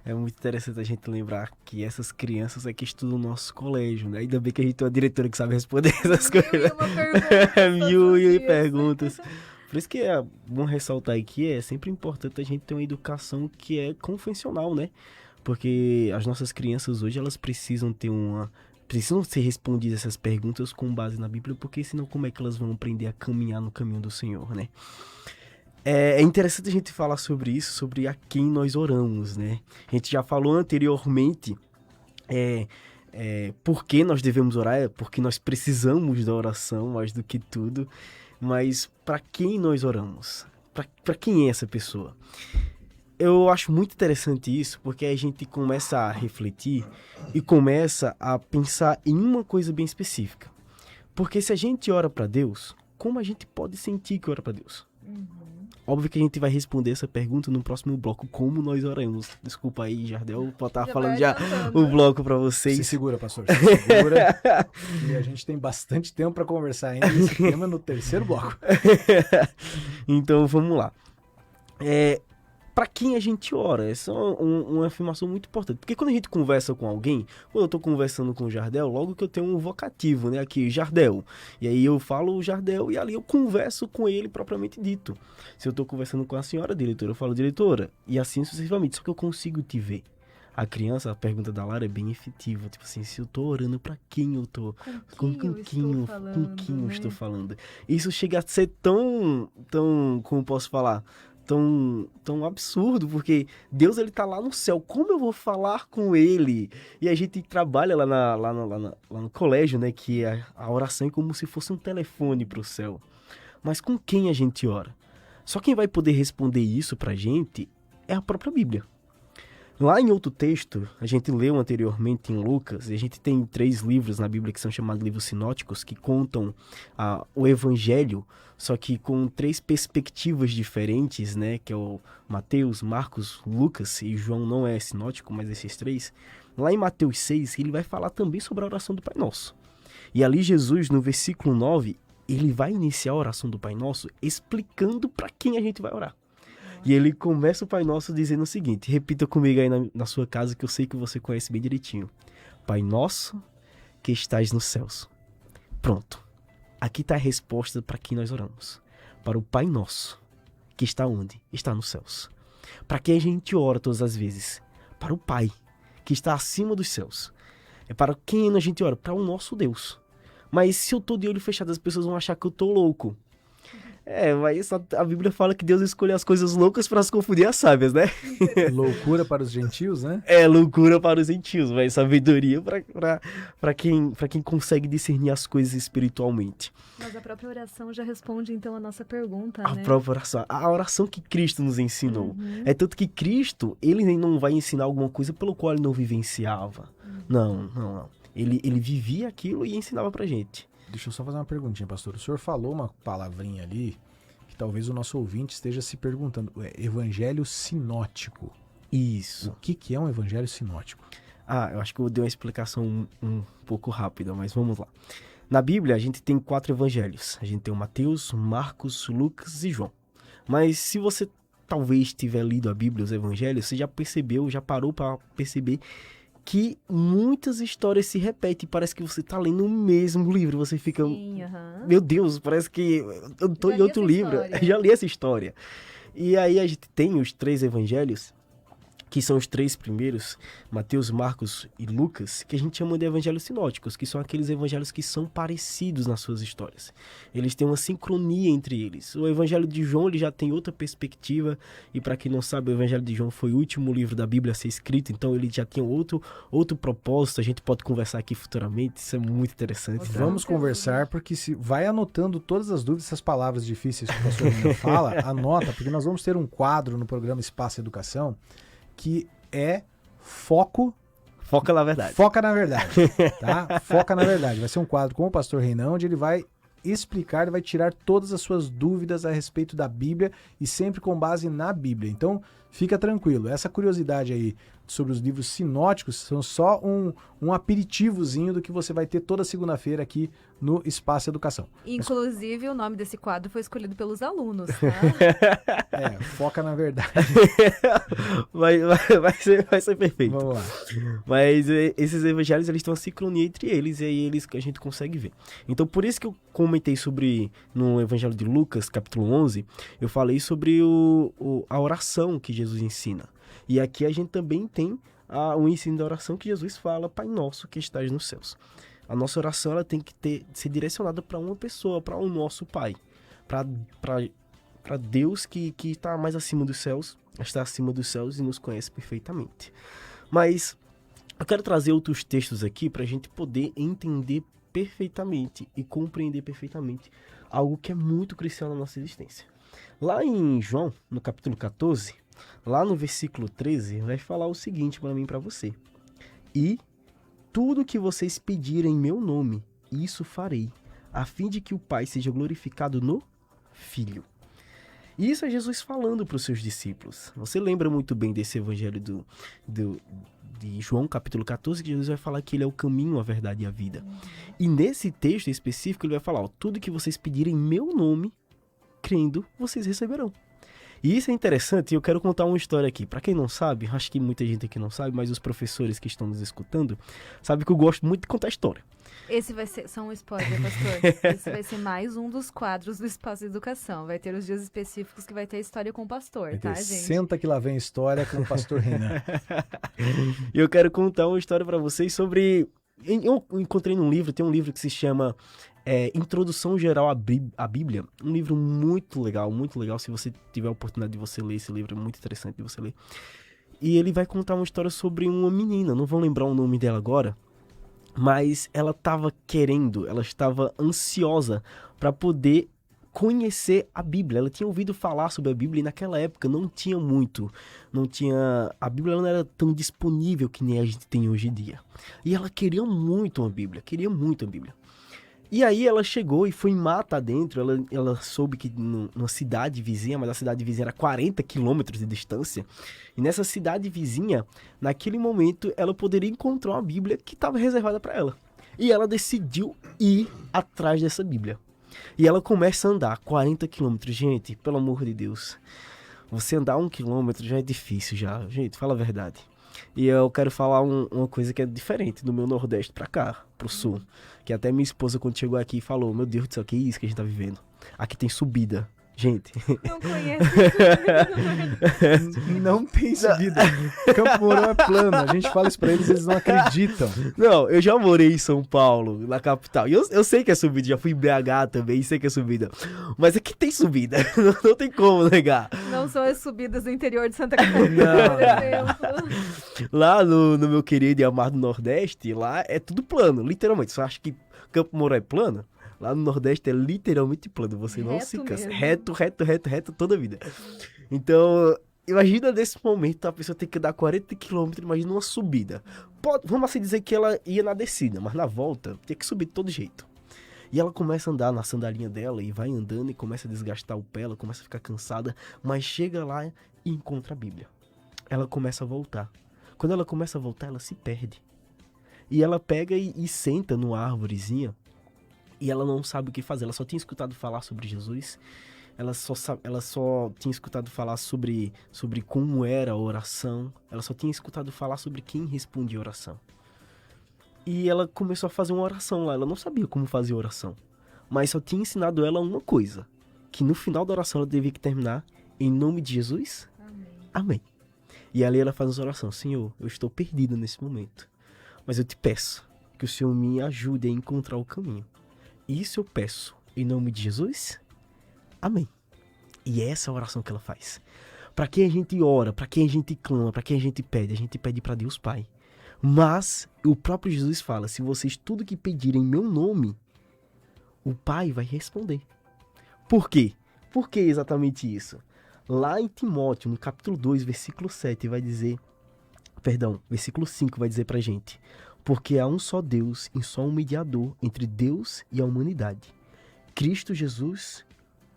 É muito interessante a gente lembrar que essas crianças é que estudam no nosso colégio, né? Ainda bem que a gente tem uma diretora que sabe responder essas coisas. Mil e perguntas. Por isso que é bom ressaltar aí que é sempre importante a gente ter uma educação que é confessional, né? Porque as nossas crianças hoje, elas precisam ser respondidas essas perguntas com base na Bíblia, porque senão como é que elas vão aprender a caminhar no caminho do Senhor, né? É interessante a gente falar sobre isso, sobre a quem nós oramos, né? A gente já falou anteriormente por que nós devemos orar, porque nós precisamos da oração mais do que tudo. Mas para quem nós oramos? Para quem é essa pessoa? Eu acho muito interessante isso, porque a gente começa a refletir e começa a pensar em uma coisa bem específica. Porque se a gente ora para Deus, como a gente pode sentir que ora para Deus? Óbvio que a gente vai responder essa pergunta no próximo bloco, como nós oramos. Desculpa aí, Jardel, eu estar falando já o bloco para vocês. Se segura, pastor, se segura. E a gente tem bastante tempo para conversar ainda nesse tema no terceiro bloco. Então, vamos lá. Para quem a gente ora? Essa é uma afirmação muito importante. Porque quando a gente conversa com alguém, quando eu estou conversando com o Jardel, logo que eu tenho um vocativo, né? Aqui, Jardel. E aí eu falo o Jardel e ali eu converso com ele propriamente dito. Se eu estou conversando com a senhora diretora, eu falo diretora. E assim sucessivamente, só que eu consigo te ver. A criança, a pergunta da Lara é bem efetiva. Tipo assim, se eu tô orando, pra quem eu tô? Com quem eu estou falando? Isso chega a ser tão, como posso falar? Tão absurdo, porque Deus, ele tá lá no céu, como eu vou falar com ele? E a gente trabalha lá no colégio, né, que a oração é como se fosse um telefone pro céu. Mas com quem a gente ora? Só quem vai poder responder isso pra gente é a própria Bíblia. Lá em outro texto, a gente leu anteriormente em Lucas, e a gente tem 3 livros na Bíblia que são chamados livros sinóticos, que contam o Evangelho, só que com 3 perspectivas diferentes, né? Que é o Mateus, Marcos, Lucas, e João não é sinótico, mas esses 3. Lá em Mateus 6, ele vai falar também sobre a oração do Pai Nosso. E ali Jesus, no versículo 9, ele vai iniciar a oração do Pai Nosso explicando para quem a gente vai orar. E ele começa o Pai Nosso dizendo o seguinte, repita comigo aí na sua casa, que eu sei que você conhece bem direitinho. Pai Nosso que estás nos céus. Pronto. Aqui está a resposta para quem nós oramos. Para o Pai Nosso, que está onde? Está nos céus. Para quem a gente ora todas as vezes? Para o Pai, que está acima dos céus. É para quem a gente ora? Para o nosso Deus. Mas se eu estou de olho fechado, as pessoas vão achar que eu estou louco. Mas a Bíblia fala que Deus escolhe as coisas loucas para se confundir as sábias, né? Loucura para os gentios, né? Loucura para os gentios, mas sabedoria para quem consegue discernir as coisas espiritualmente. Mas a própria oração já responde, então, a nossa pergunta, né? A própria oração, a oração que Cristo nos ensinou. É tanto que Cristo, ele não vai ensinar alguma coisa pelo qual ele não vivenciava. Não. Ele vivia aquilo e ensinava pra gente. Deixa eu só fazer uma perguntinha, pastor. O senhor falou uma palavrinha ali que talvez o nosso ouvinte esteja se perguntando. Evangelho sinótico. Isso. O que é um evangelho sinótico? Eu acho que eu dei uma explicação um pouco rápida, mas vamos lá. Na Bíblia, a gente tem 4 evangelhos. A gente tem o Mateus, Marcos, Lucas e João. Mas se você talvez tiver lido a Bíblia, os evangelhos, você já parou para perceber que muitas histórias se repetem. Parece que você está lendo o mesmo livro. Você fica... Sim, meu Deus, parece que eu estou em outro livro. Já li essa história. E aí a gente tem os 3 evangelhos, que são os 3 primeiros, Mateus, Marcos e Lucas, que a gente chama de evangelhos sinóticos, que são aqueles evangelhos que são parecidos nas suas histórias. Eles têm uma sincronia entre eles. O evangelho de João, ele já tem outra perspectiva, e para quem não sabe, o evangelho de João foi o último livro da Bíblia a ser escrito, então ele já tem outro propósito. A gente pode conversar aqui futuramente, isso é muito interessante. Vamos conversar, porque se vai anotando todas as dúvidas, essas palavras difíceis que o pastor Renan fala, anota, porque nós vamos ter um quadro no programa Espaço Educação, que é Foca na verdade. Foca na verdade, tá? Foca na verdade. Vai ser um quadro com o pastor Renan, onde ele vai explicar, ele vai tirar todas as suas dúvidas a respeito da Bíblia e sempre com base na Bíblia. Então, fica tranquilo. Essa curiosidade aí sobre os livros sinóticos são só um aperitivozinho do que você vai ter toda segunda-feira aqui no Espaço Educação. Inclusive, o nome desse quadro foi escolhido pelos alunos, tá? Foca na verdade. vai ser perfeito. Vamos lá. Mas esses evangelhos, eles estão a sincronia entre eles, e aí eles que a gente consegue ver. Então, por isso que eu comentei no evangelho de Lucas, capítulo 11, eu falei sobre a oração que Jesus ensina. E aqui a gente também tem o ensino da oração que Jesus fala, Pai Nosso que estás nos céus. A nossa oração, ela tem que ser direcionada para uma pessoa, para o nosso Pai, para Deus que está mais acima dos céus, está acima dos céus e nos conhece perfeitamente. Mas eu quero trazer outros textos aqui para a gente poder entender perfeitamente e compreender perfeitamente algo que é muito crucial na nossa existência. Lá em João, no capítulo 14, lá no versículo 13, vai falar o seguinte para mim e para você. E tudo que vocês pedirem em meu nome, isso farei, a fim de que o Pai seja glorificado no Filho. E isso é Jesus falando para os seus discípulos. Você lembra muito bem desse evangelho de João, capítulo 14, que Jesus vai falar que ele é o caminho, a verdade e a vida. E nesse texto específico ele vai falar, ó, tudo que vocês pedirem em meu nome, crendo, vocês receberão. E isso é interessante, e eu quero contar uma história aqui. Para quem não sabe, acho que muita gente aqui não sabe, mas os professores que estão nos escutando sabem que eu gosto muito de contar história. Esse vai ser, só um spoiler, pastor. Esse vai ser mais um dos quadros do Espaço Educação. Vai ter os dias específicos que vai ter história com o pastor, tá, gente? Senta que lá vem história com o pastor Renan. E eu quero contar uma história para vocês sobre... Eu encontrei num livro, tem um livro que se chama Introdução Geral à Bíblia. Um livro muito legal, muito legal. Se você tiver a oportunidade de você ler esse livro, é muito interessante de você ler. E ele vai contar uma história sobre uma menina, não vou lembrar o nome dela agora, mas ela estava ansiosa para poder conhecer a Bíblia. Ela tinha ouvido falar sobre a Bíblia e naquela época a Bíblia não era tão disponível que nem a gente tem hoje em dia. E ela queria muito a Bíblia. E aí ela chegou e foi mata dentro, ela soube que numa cidade vizinha, mas a cidade vizinha era 40 quilômetros de distância, e nessa cidade vizinha, naquele momento, ela poderia encontrar uma Bíblia que estava reservada para ela. E ela decidiu ir atrás dessa Bíblia. E ela começa a andar 40 quilômetros. Gente, pelo amor de Deus, você andar 1 quilômetro já é difícil já, gente, fala a verdade. E eu quero falar uma coisa que é diferente do meu Nordeste pra cá, pro Sul. Que até minha esposa, quando chegou aqui, falou, meu Deus do céu, que é isso que a gente tá vivendo? Aqui tem subida. Gente. Não conheço. Não tem subida. Campo Mourão é plano. A gente fala isso pra eles não acreditam. Não, eu já morei em São Paulo, na capital. E eu sei que é subida, já fui em BH também, sei que é subida. Mas aqui tem subida, não tem como negar. Não são as subidas do interior de Santa Catarina, por exemplo. Lá no meu querido e amado Nordeste, lá é tudo plano, literalmente. Você acha que Campo Mourão é plano? Lá no Nordeste é literalmente plano, você não se cansa. Reto toda a vida. Então, imagina nesse momento a pessoa tem que dar 40 km, imagina uma subida. Vamos assim dizer que ela ia na descida, mas na volta tem que subir de todo jeito. E ela começa a andar na sandalinha dela e vai andando e começa a desgastar o pé, ela começa a ficar cansada, mas chega lá e encontra a Bíblia. Ela começa a voltar. Quando ela começa a voltar, ela se perde. E ela pega e senta numa árvorezinha. E ela não sabe o que fazer, ela só tinha escutado falar sobre Jesus, ela só tinha escutado falar sobre como era a oração, ela só tinha escutado falar sobre quem respondia a oração. E ela começou a fazer uma oração lá, ela não sabia como fazer oração, mas só tinha ensinado ela uma coisa, que no final da oração ela devia terminar, em nome de Jesus, amém. E ali ela faz uma oração, Senhor, eu estou perdida nesse momento, mas eu te peço que o Senhor me ajude a encontrar o caminho. Isso eu peço em nome de Jesus, amém. E essa é a oração que ela faz. Para quem a gente ora, para quem a gente clama, para quem a gente pede para Deus Pai. Mas o próprio Jesus fala, se vocês tudo que pedirem em meu nome, o Pai vai responder. Por quê? Por que exatamente isso? Lá em Timóteo, no capítulo 2, versículo 7, versículo 5 vai dizer pra gente: porque há um só Deus e só um mediador entre Deus e a humanidade, Cristo Jesus,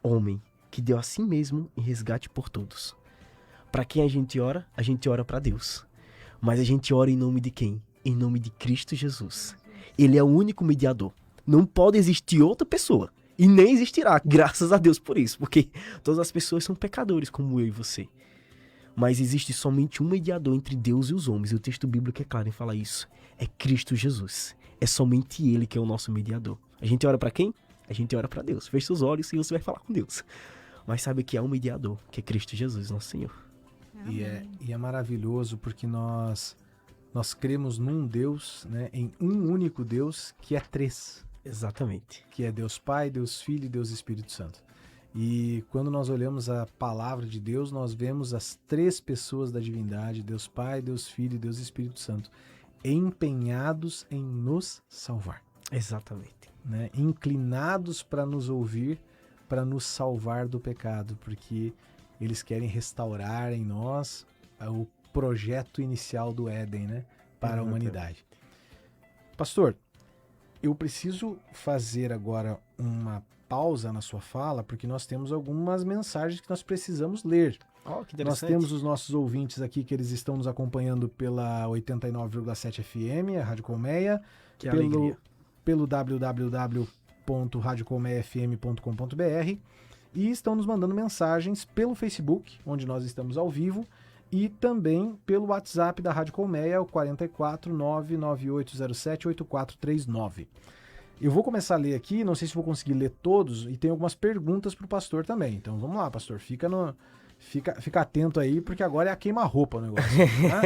homem, que deu a si mesmo em resgate por todos. Para quem a gente ora para Deus. Mas a gente ora em nome de quem? Em nome de Cristo Jesus. Ele é o único mediador. Não pode existir outra pessoa. E nem existirá, graças a Deus por isso. Porque todas as pessoas são pecadores, como eu e você. Mas existe somente um mediador entre Deus e os homens. E o texto bíblico é claro em falar isso. É Cristo Jesus. É somente Ele que é o nosso mediador. A gente ora para quem? A gente ora para Deus. Feche seus olhos e você vai falar com Deus. Mas sabe que há um mediador, que é Cristo Jesus, nosso Senhor. E é maravilhoso porque nós cremos num Deus, né, em um único Deus que é três. Exatamente. Que é Deus Pai, Deus Filho e Deus Espírito Santo. E quando nós olhamos a palavra de Deus, nós vemos as três pessoas da divindade, Deus Pai, Deus Filho e Deus Espírito Santo, empenhados em nos salvar. Exatamente. Né? Inclinados para nos ouvir, para nos salvar do pecado, porque eles querem restaurar em nós o projeto inicial do Éden, né? Para a humanidade. Pastor, eu preciso fazer agora uma pausa na sua fala, porque nós temos algumas mensagens que nós precisamos ler. Oh, que Nós interessante. temos os nossos ouvintes aqui que eles estão nos acompanhando pela 89,7 FM, a Rádio Colmeia, Que alegria. pelo www.radiocolmeiafm.com.br e estão nos mandando mensagens pelo Facebook, onde nós estamos ao vivo, e também pelo WhatsApp da Rádio Colmeia, o 44 99807 8439. Eu vou começar a ler aqui, não sei se vou conseguir ler todos, e tem algumas perguntas para o pastor também. Então vamos lá, pastor, fica atento aí, porque agora é a queima-roupa o negócio. Tá?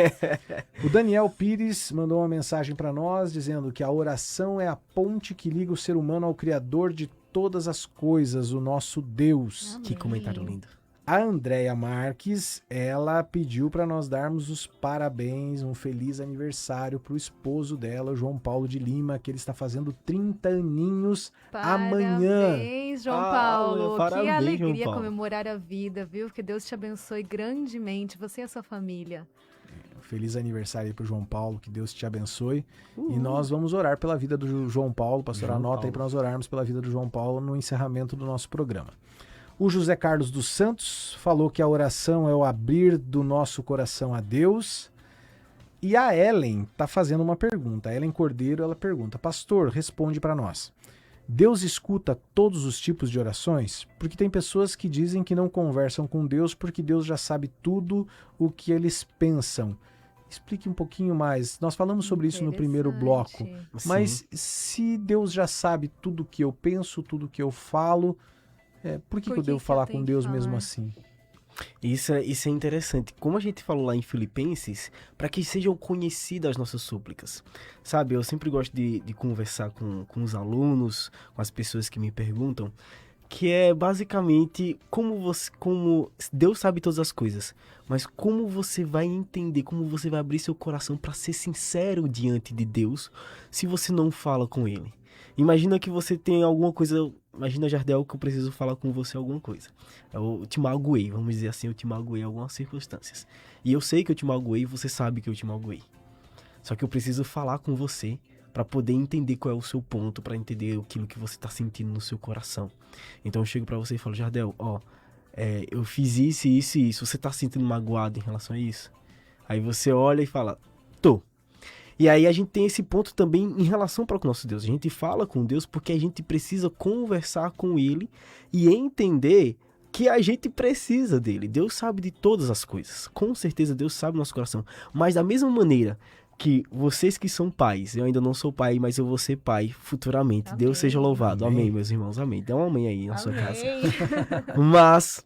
O Daniel Pires mandou uma mensagem para nós, dizendo que a oração é a ponte que liga o ser humano ao Criador de todas as coisas, o nosso Deus. Amém. Que comentário lindo. A Andréia Marques, ela pediu para nós darmos os parabéns, um feliz aniversário para o esposo dela, o João Paulo de Lima, que ele está fazendo 30 aninhos amanhã. Parabéns, João Paulo. parabéns, que alegria João Paulo. comemorar a vida, viu? Que Deus te abençoe grandemente, você e a sua família. Feliz aniversário aí pro João Paulo, que Deus te abençoe. E nós vamos orar pela vida do João Paulo, pastor, João anota aí Paulo. para nós orarmos pela vida do João Paulo no encerramento do nosso programa. O José Carlos dos Santos falou que a oração é o abrir do nosso coração a Deus. E a Ellen tá fazendo uma pergunta. A Ellen Cordeiro, ela pergunta: pastor, responde para nós. Deus escuta todos os tipos de orações? Porque tem pessoas que dizem que não conversam com Deus porque Deus já sabe tudo o que eles pensam. Explique um pouquinho mais. Nós falamos sobre isso no primeiro bloco. Mas se Deus já sabe tudo o que eu penso, tudo o que eu falo, por que eu devo falar com Deus mesmo assim? Isso é interessante. Como a gente falou lá em Filipenses, para que sejam conhecidas as nossas súplicas. Sabe, eu sempre gosto de conversar com os alunos, com as pessoas que me perguntam, que é basicamente como Deus sabe todas as coisas, mas como você vai entender, como você vai abrir seu coração para ser sincero diante de Deus se você não fala com Ele. Imagina que você tem alguma coisa. Imagina, Jardel, que eu preciso falar com você alguma coisa. Eu te magoei, vamos dizer assim, eu te magoei em algumas circunstâncias. E eu sei que eu te magoei e você sabe que eu te magoei. Só que eu preciso falar com você para poder entender qual é o seu ponto, para entender aquilo que você está sentindo no seu coração. Então eu chego para você e falo: Jardel, eu fiz isso, isso e isso. Você tá se sentindo magoado em relação a isso? Aí você olha e fala: tô. E aí a gente tem esse ponto também em relação para o nosso Deus. A gente fala com Deus porque a gente precisa conversar com Ele e entender que a gente precisa dele. Deus sabe de todas as coisas. Com certeza Deus sabe do nosso coração. Mas da mesma maneira que vocês que são pais, eu ainda não sou pai, mas eu vou ser pai futuramente. Amém. Deus seja louvado. Amém. Amém, meus irmãos. Amém. Dá um amém aí na sua casa. Amém. Mas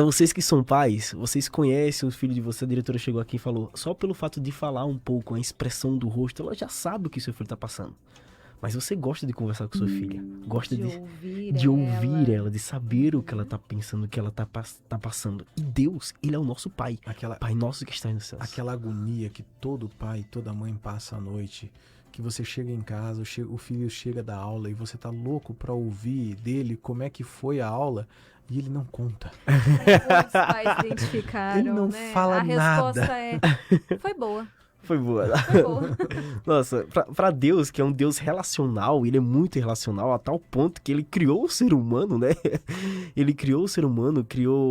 vocês que são pais, vocês conhecem o filho de vocês. A diretora chegou aqui e falou: só pelo fato de falar um pouco, a expressão do rosto, ela já sabe o que seu filho tá passando. Mas você gosta de conversar com sua filha, gosta de ouvir ela, de saber o que ela tá pensando, o que ela tá passando. E Deus, Ele é o nosso Pai, Pai nosso que está nos céus. Aquela agonia que todo pai e toda mãe passa à noite, que você chega em casa, o filho chega da aula e você tá louco pra ouvir dele como é que foi a aula e ele não conta. Os pais se identificaram, Ele não né? fala A nada. resposta foi boa. Foi boa. Foi boa. Nossa, pra Deus, que é um Deus relacional, Ele é muito relacional a tal ponto que Ele criou o ser humano, né? Ele criou o ser humano,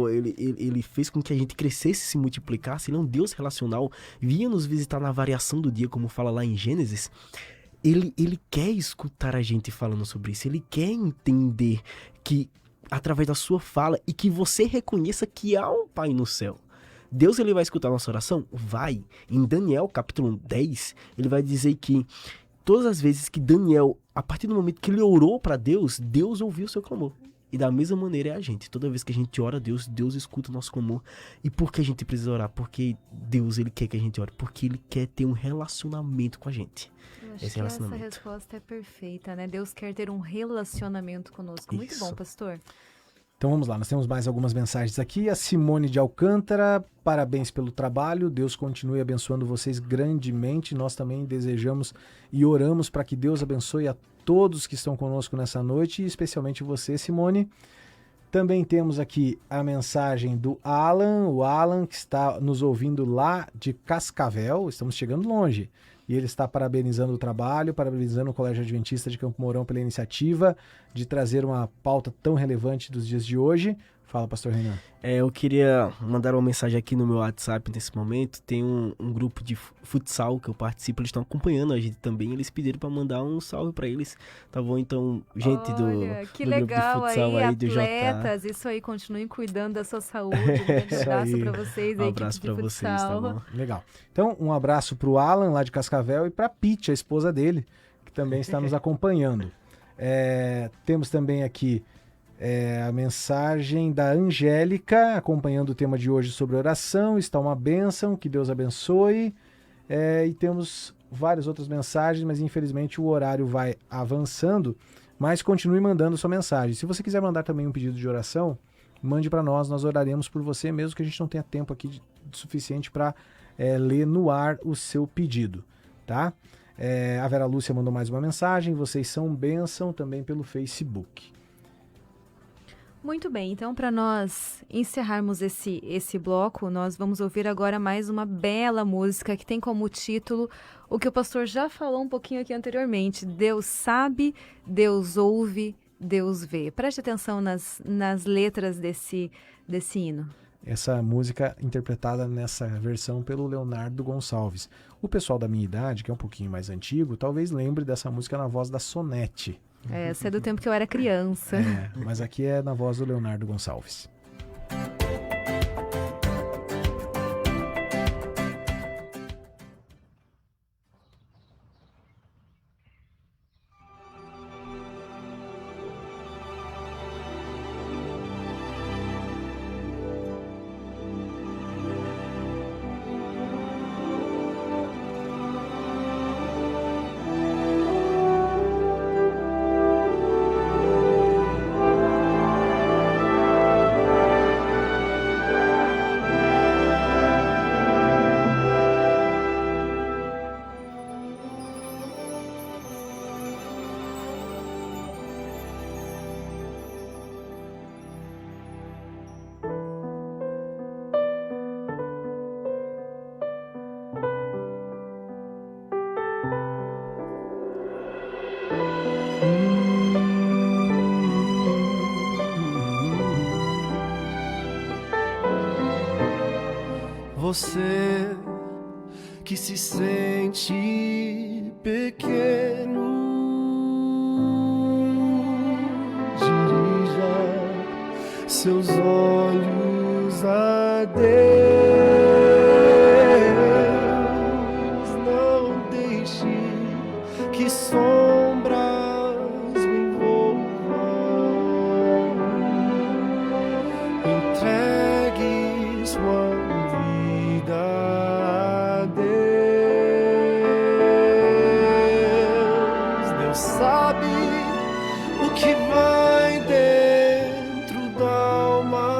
ele fez com que a gente crescesse e se multiplicasse. Ele é um Deus relacional, vinha nos visitar na variação do dia, como fala lá em Gênesis. Ele quer escutar a gente falando sobre isso, Ele quer entender que através da sua fala e que você reconheça que há um Pai no céu. Deus, ele vai escutar a nossa oração? Vai. Em Daniel, capítulo 10, ele vai dizer que todas as vezes que Daniel, a partir do momento que ele orou para Deus, Deus ouviu o seu clamor. E da mesma maneira é a gente. Toda vez que a gente ora a Deus, Deus escuta o nosso clamor. E por que a gente precisa orar? Porque Deus, ele quer que a gente ore. Porque ele quer ter um relacionamento com a gente. Eu acho que essa resposta é perfeita, né? Deus quer ter um relacionamento conosco. Muito bom, pastor. Então vamos lá, nós temos mais algumas mensagens aqui. A Simone de Alcântara, parabéns pelo trabalho, Deus continue abençoando vocês grandemente. Nós também desejamos e oramos para que Deus abençoe a todos que estão conosco nessa noite, e especialmente você, Simone. Também temos aqui a mensagem do Alan, o Alan que está nos ouvindo lá de Cascavel, estamos chegando longe, e ele está parabenizando o trabalho, parabenizando o Colégio Adventista de Campo Mourão pela iniciativa de trazer uma pauta tão relevante dos dias de hoje. Fala, pastor Renan. Eu queria mandar uma mensagem aqui no meu WhatsApp nesse momento. Tem um grupo de futsal que eu participo, eles estão acompanhando a gente também. Eles pediram para mandar um salve para eles. Tá bom? Então, gente que do legal, grupo de futsal aí do atletas, isso aí, continuem cuidando da sua saúde. Um grande abraço para vocês aí. Um abraço para vocês, tá bom? Legal. Então, um abraço pro Alan, lá de Cascavel, e pra Pete, a esposa dele, que também está nos acompanhando. Temos também aqui a mensagem da Angélica, acompanhando o tema de hoje sobre oração. Está uma bênção, que Deus abençoe. E temos várias outras mensagens, mas infelizmente o horário vai avançando. Mas continue mandando sua mensagem. Se você quiser mandar também um pedido de oração, mande para nós oraremos por você, mesmo que a gente não tenha tempo aqui suficiente para ler no ar o seu pedido, tá? A Vera Lúcia mandou mais uma mensagem. Vocês são bênção, também pelo Facebook. Muito bem, então para nós encerrarmos esse bloco, nós vamos ouvir agora mais uma bela música que tem como título o que o pastor já falou um pouquinho aqui anteriormente: Deus sabe, Deus ouve, Deus vê. Preste atenção nas letras desse hino. Essa música interpretada nessa versão pelo Leonardo Gonçalves. O pessoal da minha idade, que é um pouquinho mais antigo, talvez lembre dessa música na voz da Sonete. Essa é do tempo que eu era criança. Mas aqui é na voz do Leonardo Gonçalves. Você que se sente pequeno, dirija seus olhos a Deus. Não deixe que sombras o envolvam. Entregue sua vida a Deus. Deus sabe o que vai dentro da alma.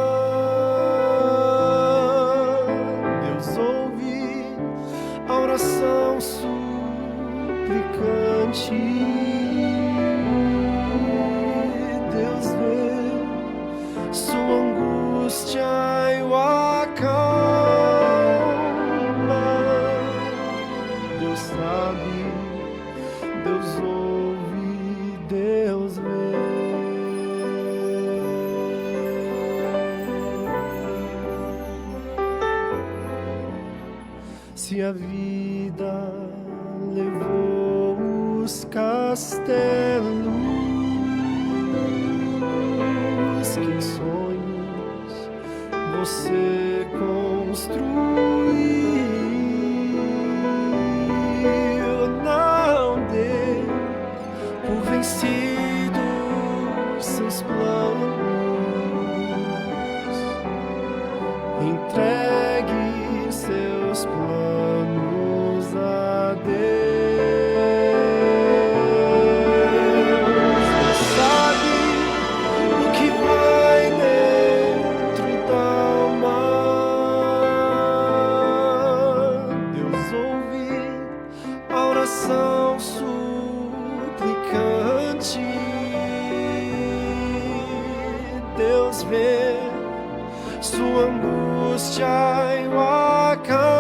Deus ouve a oração suplicante. Deus vê sua angústia e o acalma. Deus sabe, Deus ouve, Deus vê. Se a vida levou os castelos que em sonhos você construiu, não dê por vencidos seus planos. Entregue seus planos a Deus. Deus sabe o que vai dentro da alma. Deus ouve a oração suplicante. Deus vê sua angústia e o acalma.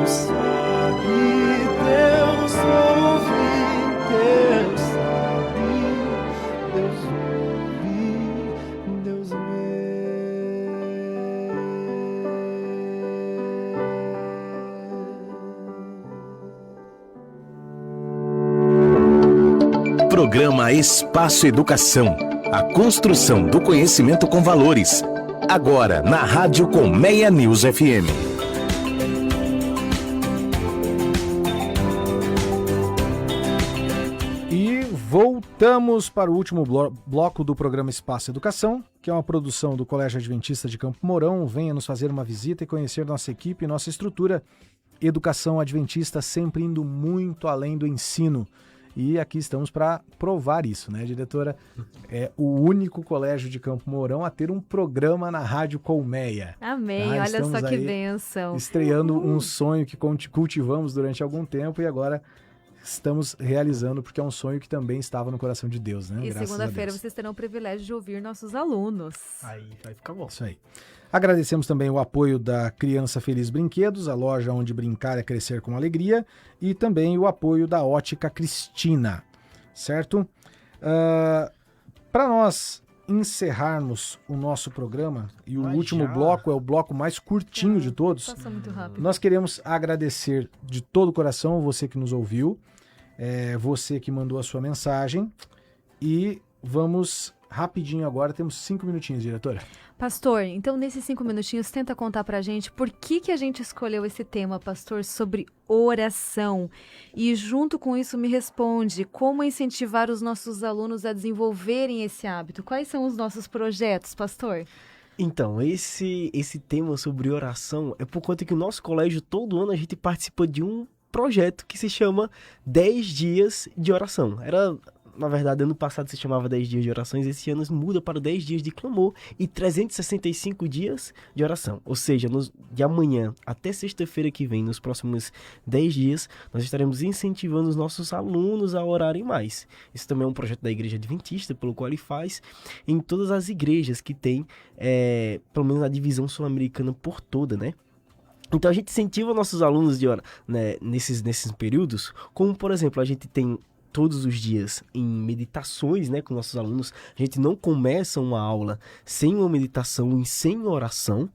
Deus sabe, Deus ouve, Deus sabe, Deus ouve, Deus vê. Programa Espaço Educação. A construção do conhecimento com valores. Agora na Rádio Colmeia News FM. E voltamos para o último bloco do programa Espaço Educação, que é uma produção do Colégio Adventista de Campo Mourão. Venha nos fazer uma visita e conhecer nossa equipe e nossa estrutura. Educação Adventista sempre indo muito além do ensino. E aqui estamos para provar isso, né, diretora? É o único colégio de Campo Mourão a ter um programa na Rádio Colmeia. Amém, olha só que bênção. Estreando um sonho que cultivamos durante algum tempo e agora estamos realizando, porque é um sonho que também estava no coração de Deus, né? E segunda-feira vocês terão o privilégio de ouvir nossos alunos. Aí vai ficar bom. Isso aí. Agradecemos também o apoio da Criança Feliz Brinquedos, a loja onde brincar é crescer com alegria, e também o apoio da Ótica Cristina, certo? Para nós encerrarmos o nosso programa, e o último bloco é o bloco mais curtinho de todos, passou muito rápido. Nós queremos agradecer de todo o coração você que nos ouviu, você que mandou a sua mensagem, e vamos rapidinho agora, temos 5 minutinhos, diretora. Pastor, então nesses 5 minutinhos, tenta contar pra gente por que a gente escolheu esse tema, pastor, sobre oração. E junto com isso me responde, como incentivar os nossos alunos a desenvolverem esse hábito? Quais são os nossos projetos, pastor? Então, esse tema sobre oração é por conta que o nosso colégio, todo ano, a gente participa de um projeto que se chama 10 dias de oração. Na verdade, ano passado se chamava 10 dias de orações, esse ano muda para 10 dias de clamor e 365 dias de oração. Ou seja, de amanhã até sexta-feira que vem, nos próximos 10 dias, nós estaremos incentivando os nossos alunos a orarem mais. Isso também é um projeto da Igreja Adventista, pelo qual ele faz em todas as igrejas que tem, pelo menos a divisão sul-americana por toda, né? Então a gente incentiva nossos alunos de orar, né, nesses períodos, como por exemplo, a gente tem todos os dias em meditações, né, com nossos alunos. A gente não começa uma aula sem uma meditação e sem oração,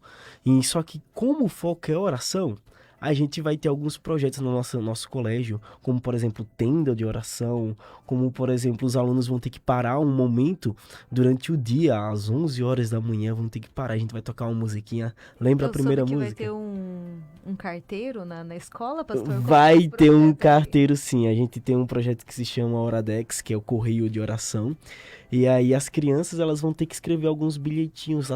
e só que como o foco é oração, a gente vai ter alguns projetos no nosso colégio, como por exemplo tenda de oração, como por exemplo os alunos vão ter que parar um momento durante o dia, às 11 horas da manhã, vão ter que parar, a gente vai tocar uma musiquinha, lembra a primeira música? Vai ter um carteiro na escola, pastor? Vai ter um carteiro, sim. A gente tem um projeto que se chama Oradex, que é o correio de oração. E aí as crianças, elas vão ter que escrever alguns bilhetinhos.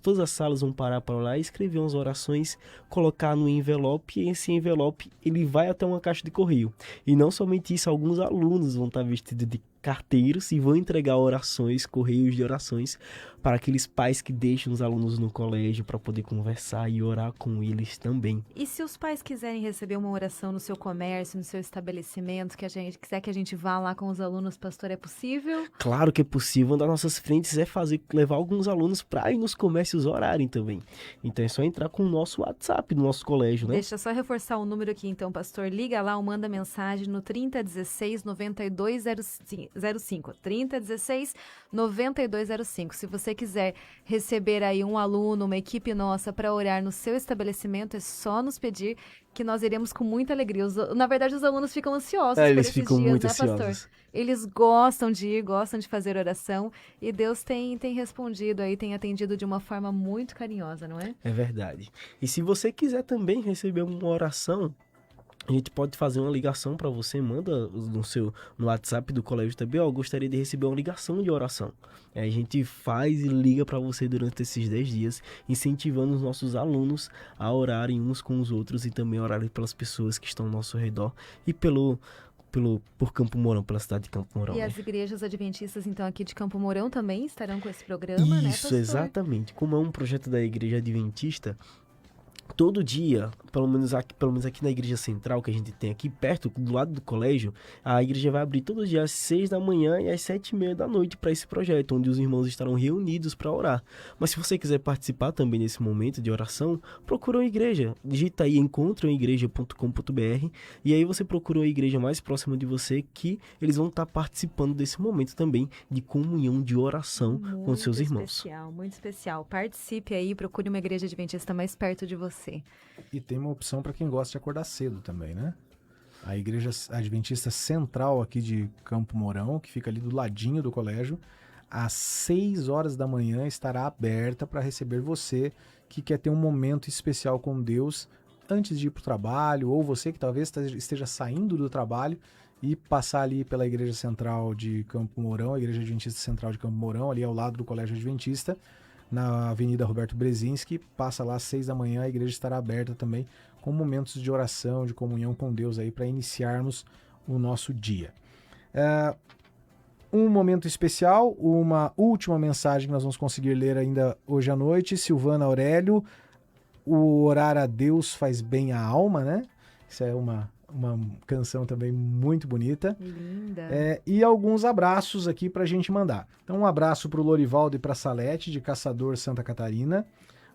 Todas as salas vão parar para lá e escrever umas orações, colocar no envelope, e esse envelope, ele vai até uma caixa de correio. E não somente isso, alguns alunos vão estar vestidos de carteiros e vão entregar orações, correios de orações para aqueles pais que deixam os alunos no colégio para poder conversar e orar com eles também. E se os pais quiserem receber uma oração no seu comércio, no seu estabelecimento, quiser que a gente vá lá com os alunos, pastor, é possível? Claro que é possível. Uma das nossas frentes é levar alguns alunos para ir nos comércios orarem também. Então é só entrar com o nosso WhatsApp do nosso colégio, né? Deixa eu só reforçar o número aqui então, pastor. Liga lá ou manda mensagem no 3016-9205. 3016-9205. Se você quiser receber aí um aluno, uma equipe nossa para orar no seu estabelecimento, é só nos pedir que nós iremos com muita alegria. Na verdade, os alunos ficam ansiosos por eles esses ficam dias, muito né, pastor? ansiosos. Eles gostam de ir, gostam de fazer oração e Deus tem respondido aí, tem atendido de uma forma muito carinhosa, não é? É verdade. E se você quiser também receber uma oração, a gente pode fazer uma ligação para você, manda no WhatsApp do colégio também, gostaria de receber uma ligação de oração. A gente faz e liga para você durante esses 10 dias, incentivando os nossos alunos a orarem uns com os outros e também orarem pelas pessoas que estão ao nosso redor e por Campo Mourão, pela cidade de Campo Mourão. E as igrejas adventistas, então, aqui de Campo Mourão também estarão com esse programa, né, Isso, pastor? exatamente. Como é um projeto da Igreja Adventista, todo dia, pelo menos aqui na igreja central que a gente tem aqui perto, do lado do colégio, a igreja vai abrir todos os dias às 6 da manhã e às 7h30 da noite para esse projeto, onde os irmãos estarão reunidos para orar. Mas se você quiser participar também nesse momento de oração, procura uma igreja, digita aí encontroigreja.com.br e aí você procura uma igreja mais próxima de você que eles vão estar participando desse momento também de comunhão, de oração com os seus irmãos. Muito especial. Participe aí, procure uma igreja adventista mais perto de você. E tem uma opção para quem gosta de acordar cedo também, né? A Igreja Adventista Central aqui de Campo Mourão, que fica ali do ladinho do colégio, às 6 horas da manhã estará aberta para receber você que quer ter um momento especial com Deus antes de ir para o trabalho, ou você que talvez esteja saindo do trabalho e passar ali pela Igreja Central de Campo Mourão, a Igreja Adventista Central de Campo Mourão, ali ao lado do Colégio Adventista, na Avenida Roberto Brezinski, passa lá às 6 da manhã, a igreja estará aberta também com momentos de oração, de comunhão com Deus aí para iniciarmos o nosso dia. Um momento especial, uma última mensagem que nós vamos conseguir ler ainda hoje à noite, Silvana Aurélio, o orar a Deus faz bem à alma, né? Isso é uma canção também muito bonita. Linda. E alguns abraços aqui pra gente mandar. Então um abraço pro Lorivaldo e pra Salete, de Caçador, Santa Catarina.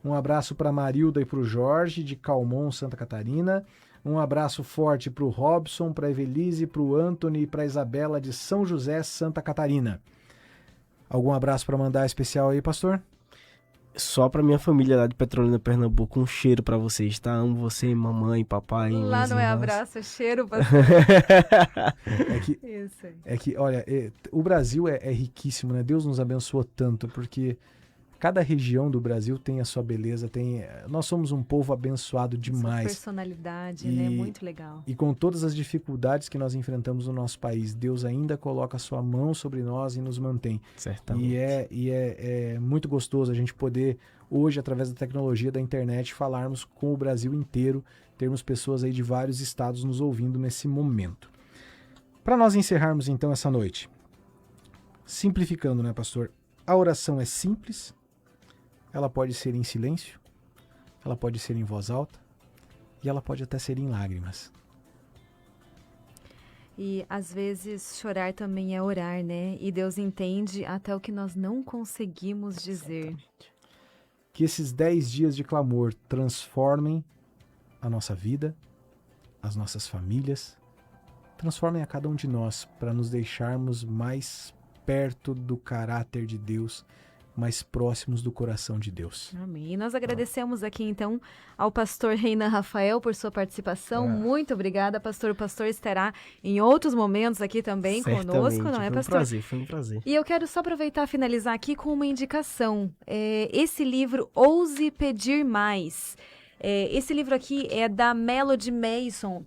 Um abraço pra Marilda e pro Jorge, de Calmon, Santa Catarina. Um abraço forte pro Robson, pra Evelise, pro Anthony e pra Isabela, de São José, Santa Catarina. Algum abraço pra mandar especial aí, pastor? Só pra minha família lá de Petrolina, Pernambuco, um cheiro pra vocês, tá? Amo você, mamãe, papai. Lá não é abraço, é cheiro, pastor. Isso aí. É que, olha, o Brasil é riquíssimo, né? Deus nos abençoa tanto, porque cada região do Brasil tem a sua beleza, nós somos um povo abençoado demais. Sua personalidade, né? Muito legal. E com todas as dificuldades que nós enfrentamos no nosso país, Deus ainda coloca a sua mão sobre nós e nos mantém. Certamente. E é muito gostoso a gente poder, hoje, através da tecnologia da internet, falarmos com o Brasil inteiro, termos pessoas aí de vários estados nos ouvindo nesse momento. Para nós encerrarmos então essa noite, simplificando, né, pastor? A oração é simples. Ela pode ser em silêncio, ela pode ser em voz alta e ela pode até ser em lágrimas. E às vezes chorar também é orar, né? E Deus entende até o que nós não conseguimos dizer. Exatamente. Que esses 10 dias de clamor transformem a nossa vida, as nossas famílias, transformem a cada um de nós para nos deixarmos mais perto do caráter de Deus, mais próximos do coração de Deus. Amém. E nós agradecemos aqui, então, ao pastor Reinan Rafael por sua participação. Muito obrigada, pastor. O pastor estará em outros momentos aqui também conosco, não é, pastor? Foi um prazer. E eu quero só aproveitar e finalizar aqui com uma indicação. Esse livro, Ouse Pedir Mais. Esse livro aqui é da Melody Mason.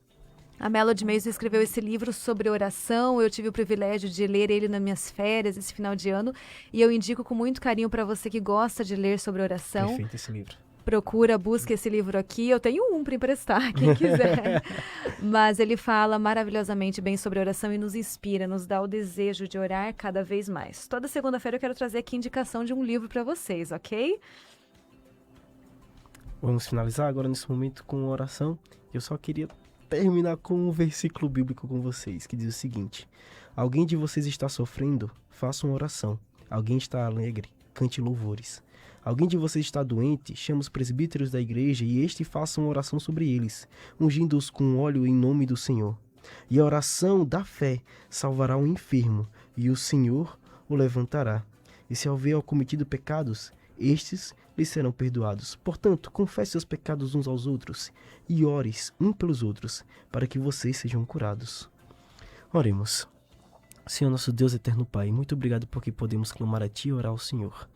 A Melody Mason escreveu esse livro sobre oração. Eu tive o privilégio de ler ele nas minhas férias esse final de ano e eu indico com muito carinho para você que gosta de ler sobre oração. Perfeito esse livro. Busque esse livro aqui. Eu tenho um para emprestar, quem quiser. Mas ele fala maravilhosamente bem sobre oração e nos inspira, nos dá o desejo de orar cada vez mais. Toda segunda-feira eu quero trazer aqui indicação de um livro para vocês, ok? Vamos finalizar agora nesse momento com oração. Eu só queria terminar com um versículo bíblico com vocês, que diz o seguinte: alguém de vocês está sofrendo? Faça uma oração. Alguém está alegre? Cante louvores. Alguém de vocês está doente? Chame os presbíteros da igreja e façam uma oração sobre eles, ungindo-os com óleo em nome do Senhor. E a oração da fé salvará o enfermo, e o Senhor o levantará. E se houver cometido pecados, estes lhes serão perdoados. Portanto, confesse os pecados uns aos outros e ores um pelos outros, para que vocês sejam curados. Oremos. Senhor, nosso Deus eterno Pai, muito obrigado porque podemos clamar a Ti e orar ao Senhor.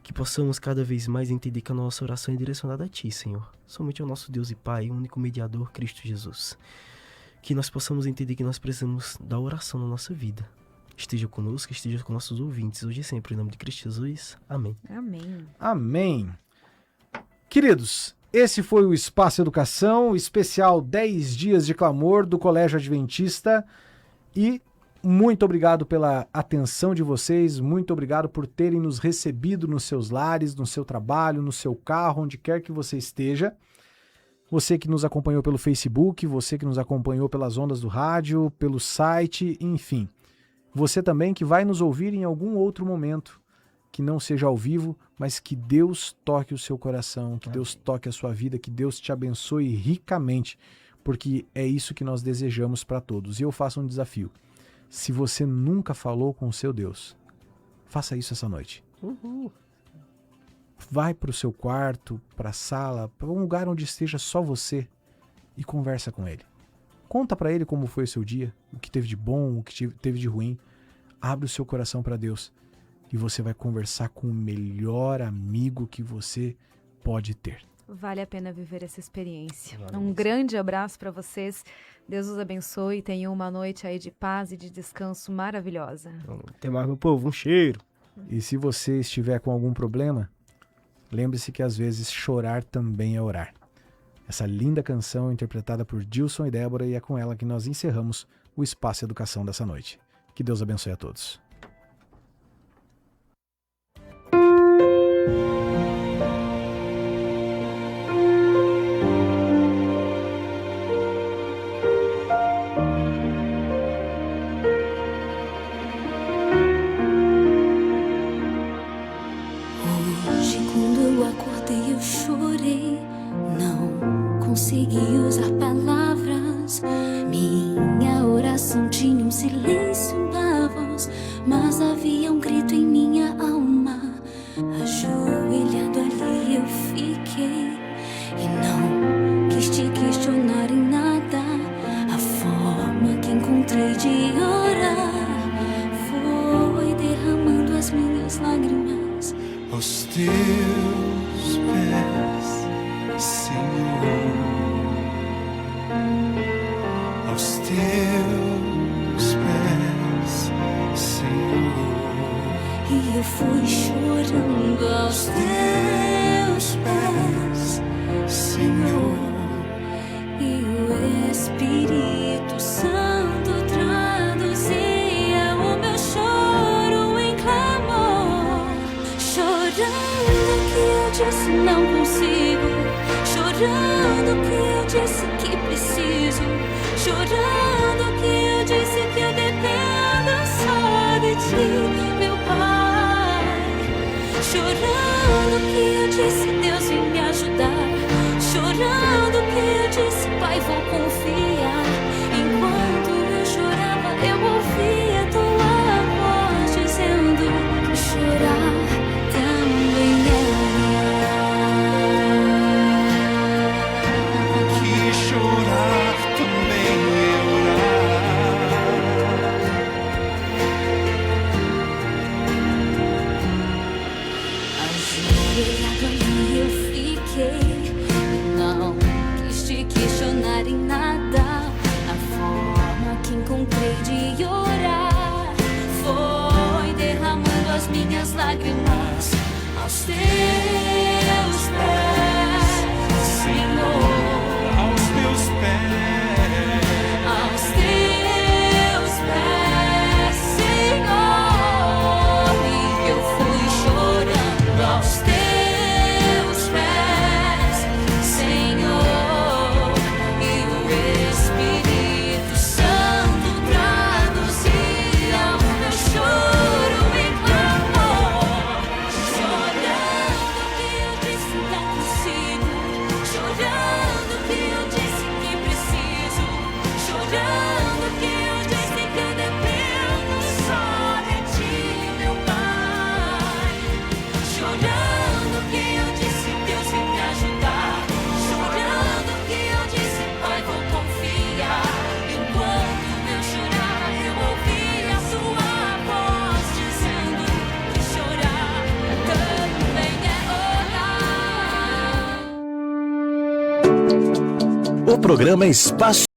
Que possamos cada vez mais entender que a nossa oração é direcionada a Ti, Senhor. Somente ao nosso Deus e Pai, o único mediador, Cristo Jesus. Que nós possamos entender que nós precisamos da oração na nossa vida. Esteja conosco, esteja com nossos ouvintes, hoje e sempre, em nome de Cristo Jesus. Amém. Amém. Amém. Queridos, esse foi o Espaço Educação, especial 10 dias de clamor do Colégio Adventista. E muito obrigado pela atenção de vocês, muito obrigado por terem nos recebido nos seus lares, no seu trabalho, no seu carro, onde quer que você esteja. Você que nos acompanhou pelo Facebook, você que nos acompanhou pelas ondas do rádio, pelo site, enfim. Você também que vai nos ouvir em algum outro momento, que não seja ao vivo, mas que Deus toque o seu coração, que Deus toque a sua vida, que Deus te abençoe ricamente, porque é isso que nós desejamos para todos. E eu faço um desafio. Se você nunca falou com o seu Deus, faça isso essa noite. Vai para o seu quarto, para a sala, para um lugar onde esteja só você e conversa com ele. Conta para ele como foi o seu dia, o que teve de bom, o que teve de ruim. Abre o seu coração para Deus e você vai conversar com o melhor amigo que você pode ter. Vale a pena viver essa experiência. Um grande abraço para vocês. Deus os abençoe e tenham uma noite aí de paz e de descanso maravilhosa. Tem mais, meu povo, um cheiro. E se você estiver com algum problema, lembre-se que às vezes chorar também é orar. Essa linda canção interpretada por Dilson e Débora, e é com ela que nós encerramos o Espaço Educação dessa noite. Que Deus abençoe a todos. Hoje, quando eu acordei, eu chorei. Não consegui usar palavras. Minha oração tinha um silêncio na voz, mas havia um grito em minha alma. Ajoelhado ali eu fiquei e não quis te questionar em nada. A forma que encontrei de orar foi derramando as minhas lágrimas aos teus pés, Senhor, aos teus pés, Senhor. e eu fui chorando aos teus pés, Senhor. E o Espírito Santo traduzia o meu choro em clamor. Chorando que eu disse não consigo, chorando que eu disse que preciso, chorando que eu disse que eu dependo só de ti, meu Pai. Chorando que eu disse Deus vem me ajudar, chorando que eu disse Pai vou confiar. Enquanto eu chorava eu ouvia tua voz dizendo que chorar também é orar, Que chorar também é orar. Ajoelhado ali eu fiquei, não quis te questionar em nada. A forma que encontrei de orar foi derramando as minhas lágrimas aos teus pés, Senhor. Aos teus pés, Aos teus pés, Senhor. E eu fui chorando aos teus pés, Senhor. E o Espírito Santo traduzia o meu choro em clamor. Chorando que eu disse não consigo, chorando que eu disse que preciso, chorando que eu disse que eu dependo só de ti, meu Pai. Chorando que eu disse Deus vem me ajudar, chorando que eu disse Pai vou confiar. Enquanto eu chorava eu ouvia a sua voz dizendo que chorar também é orar. O programa Espaço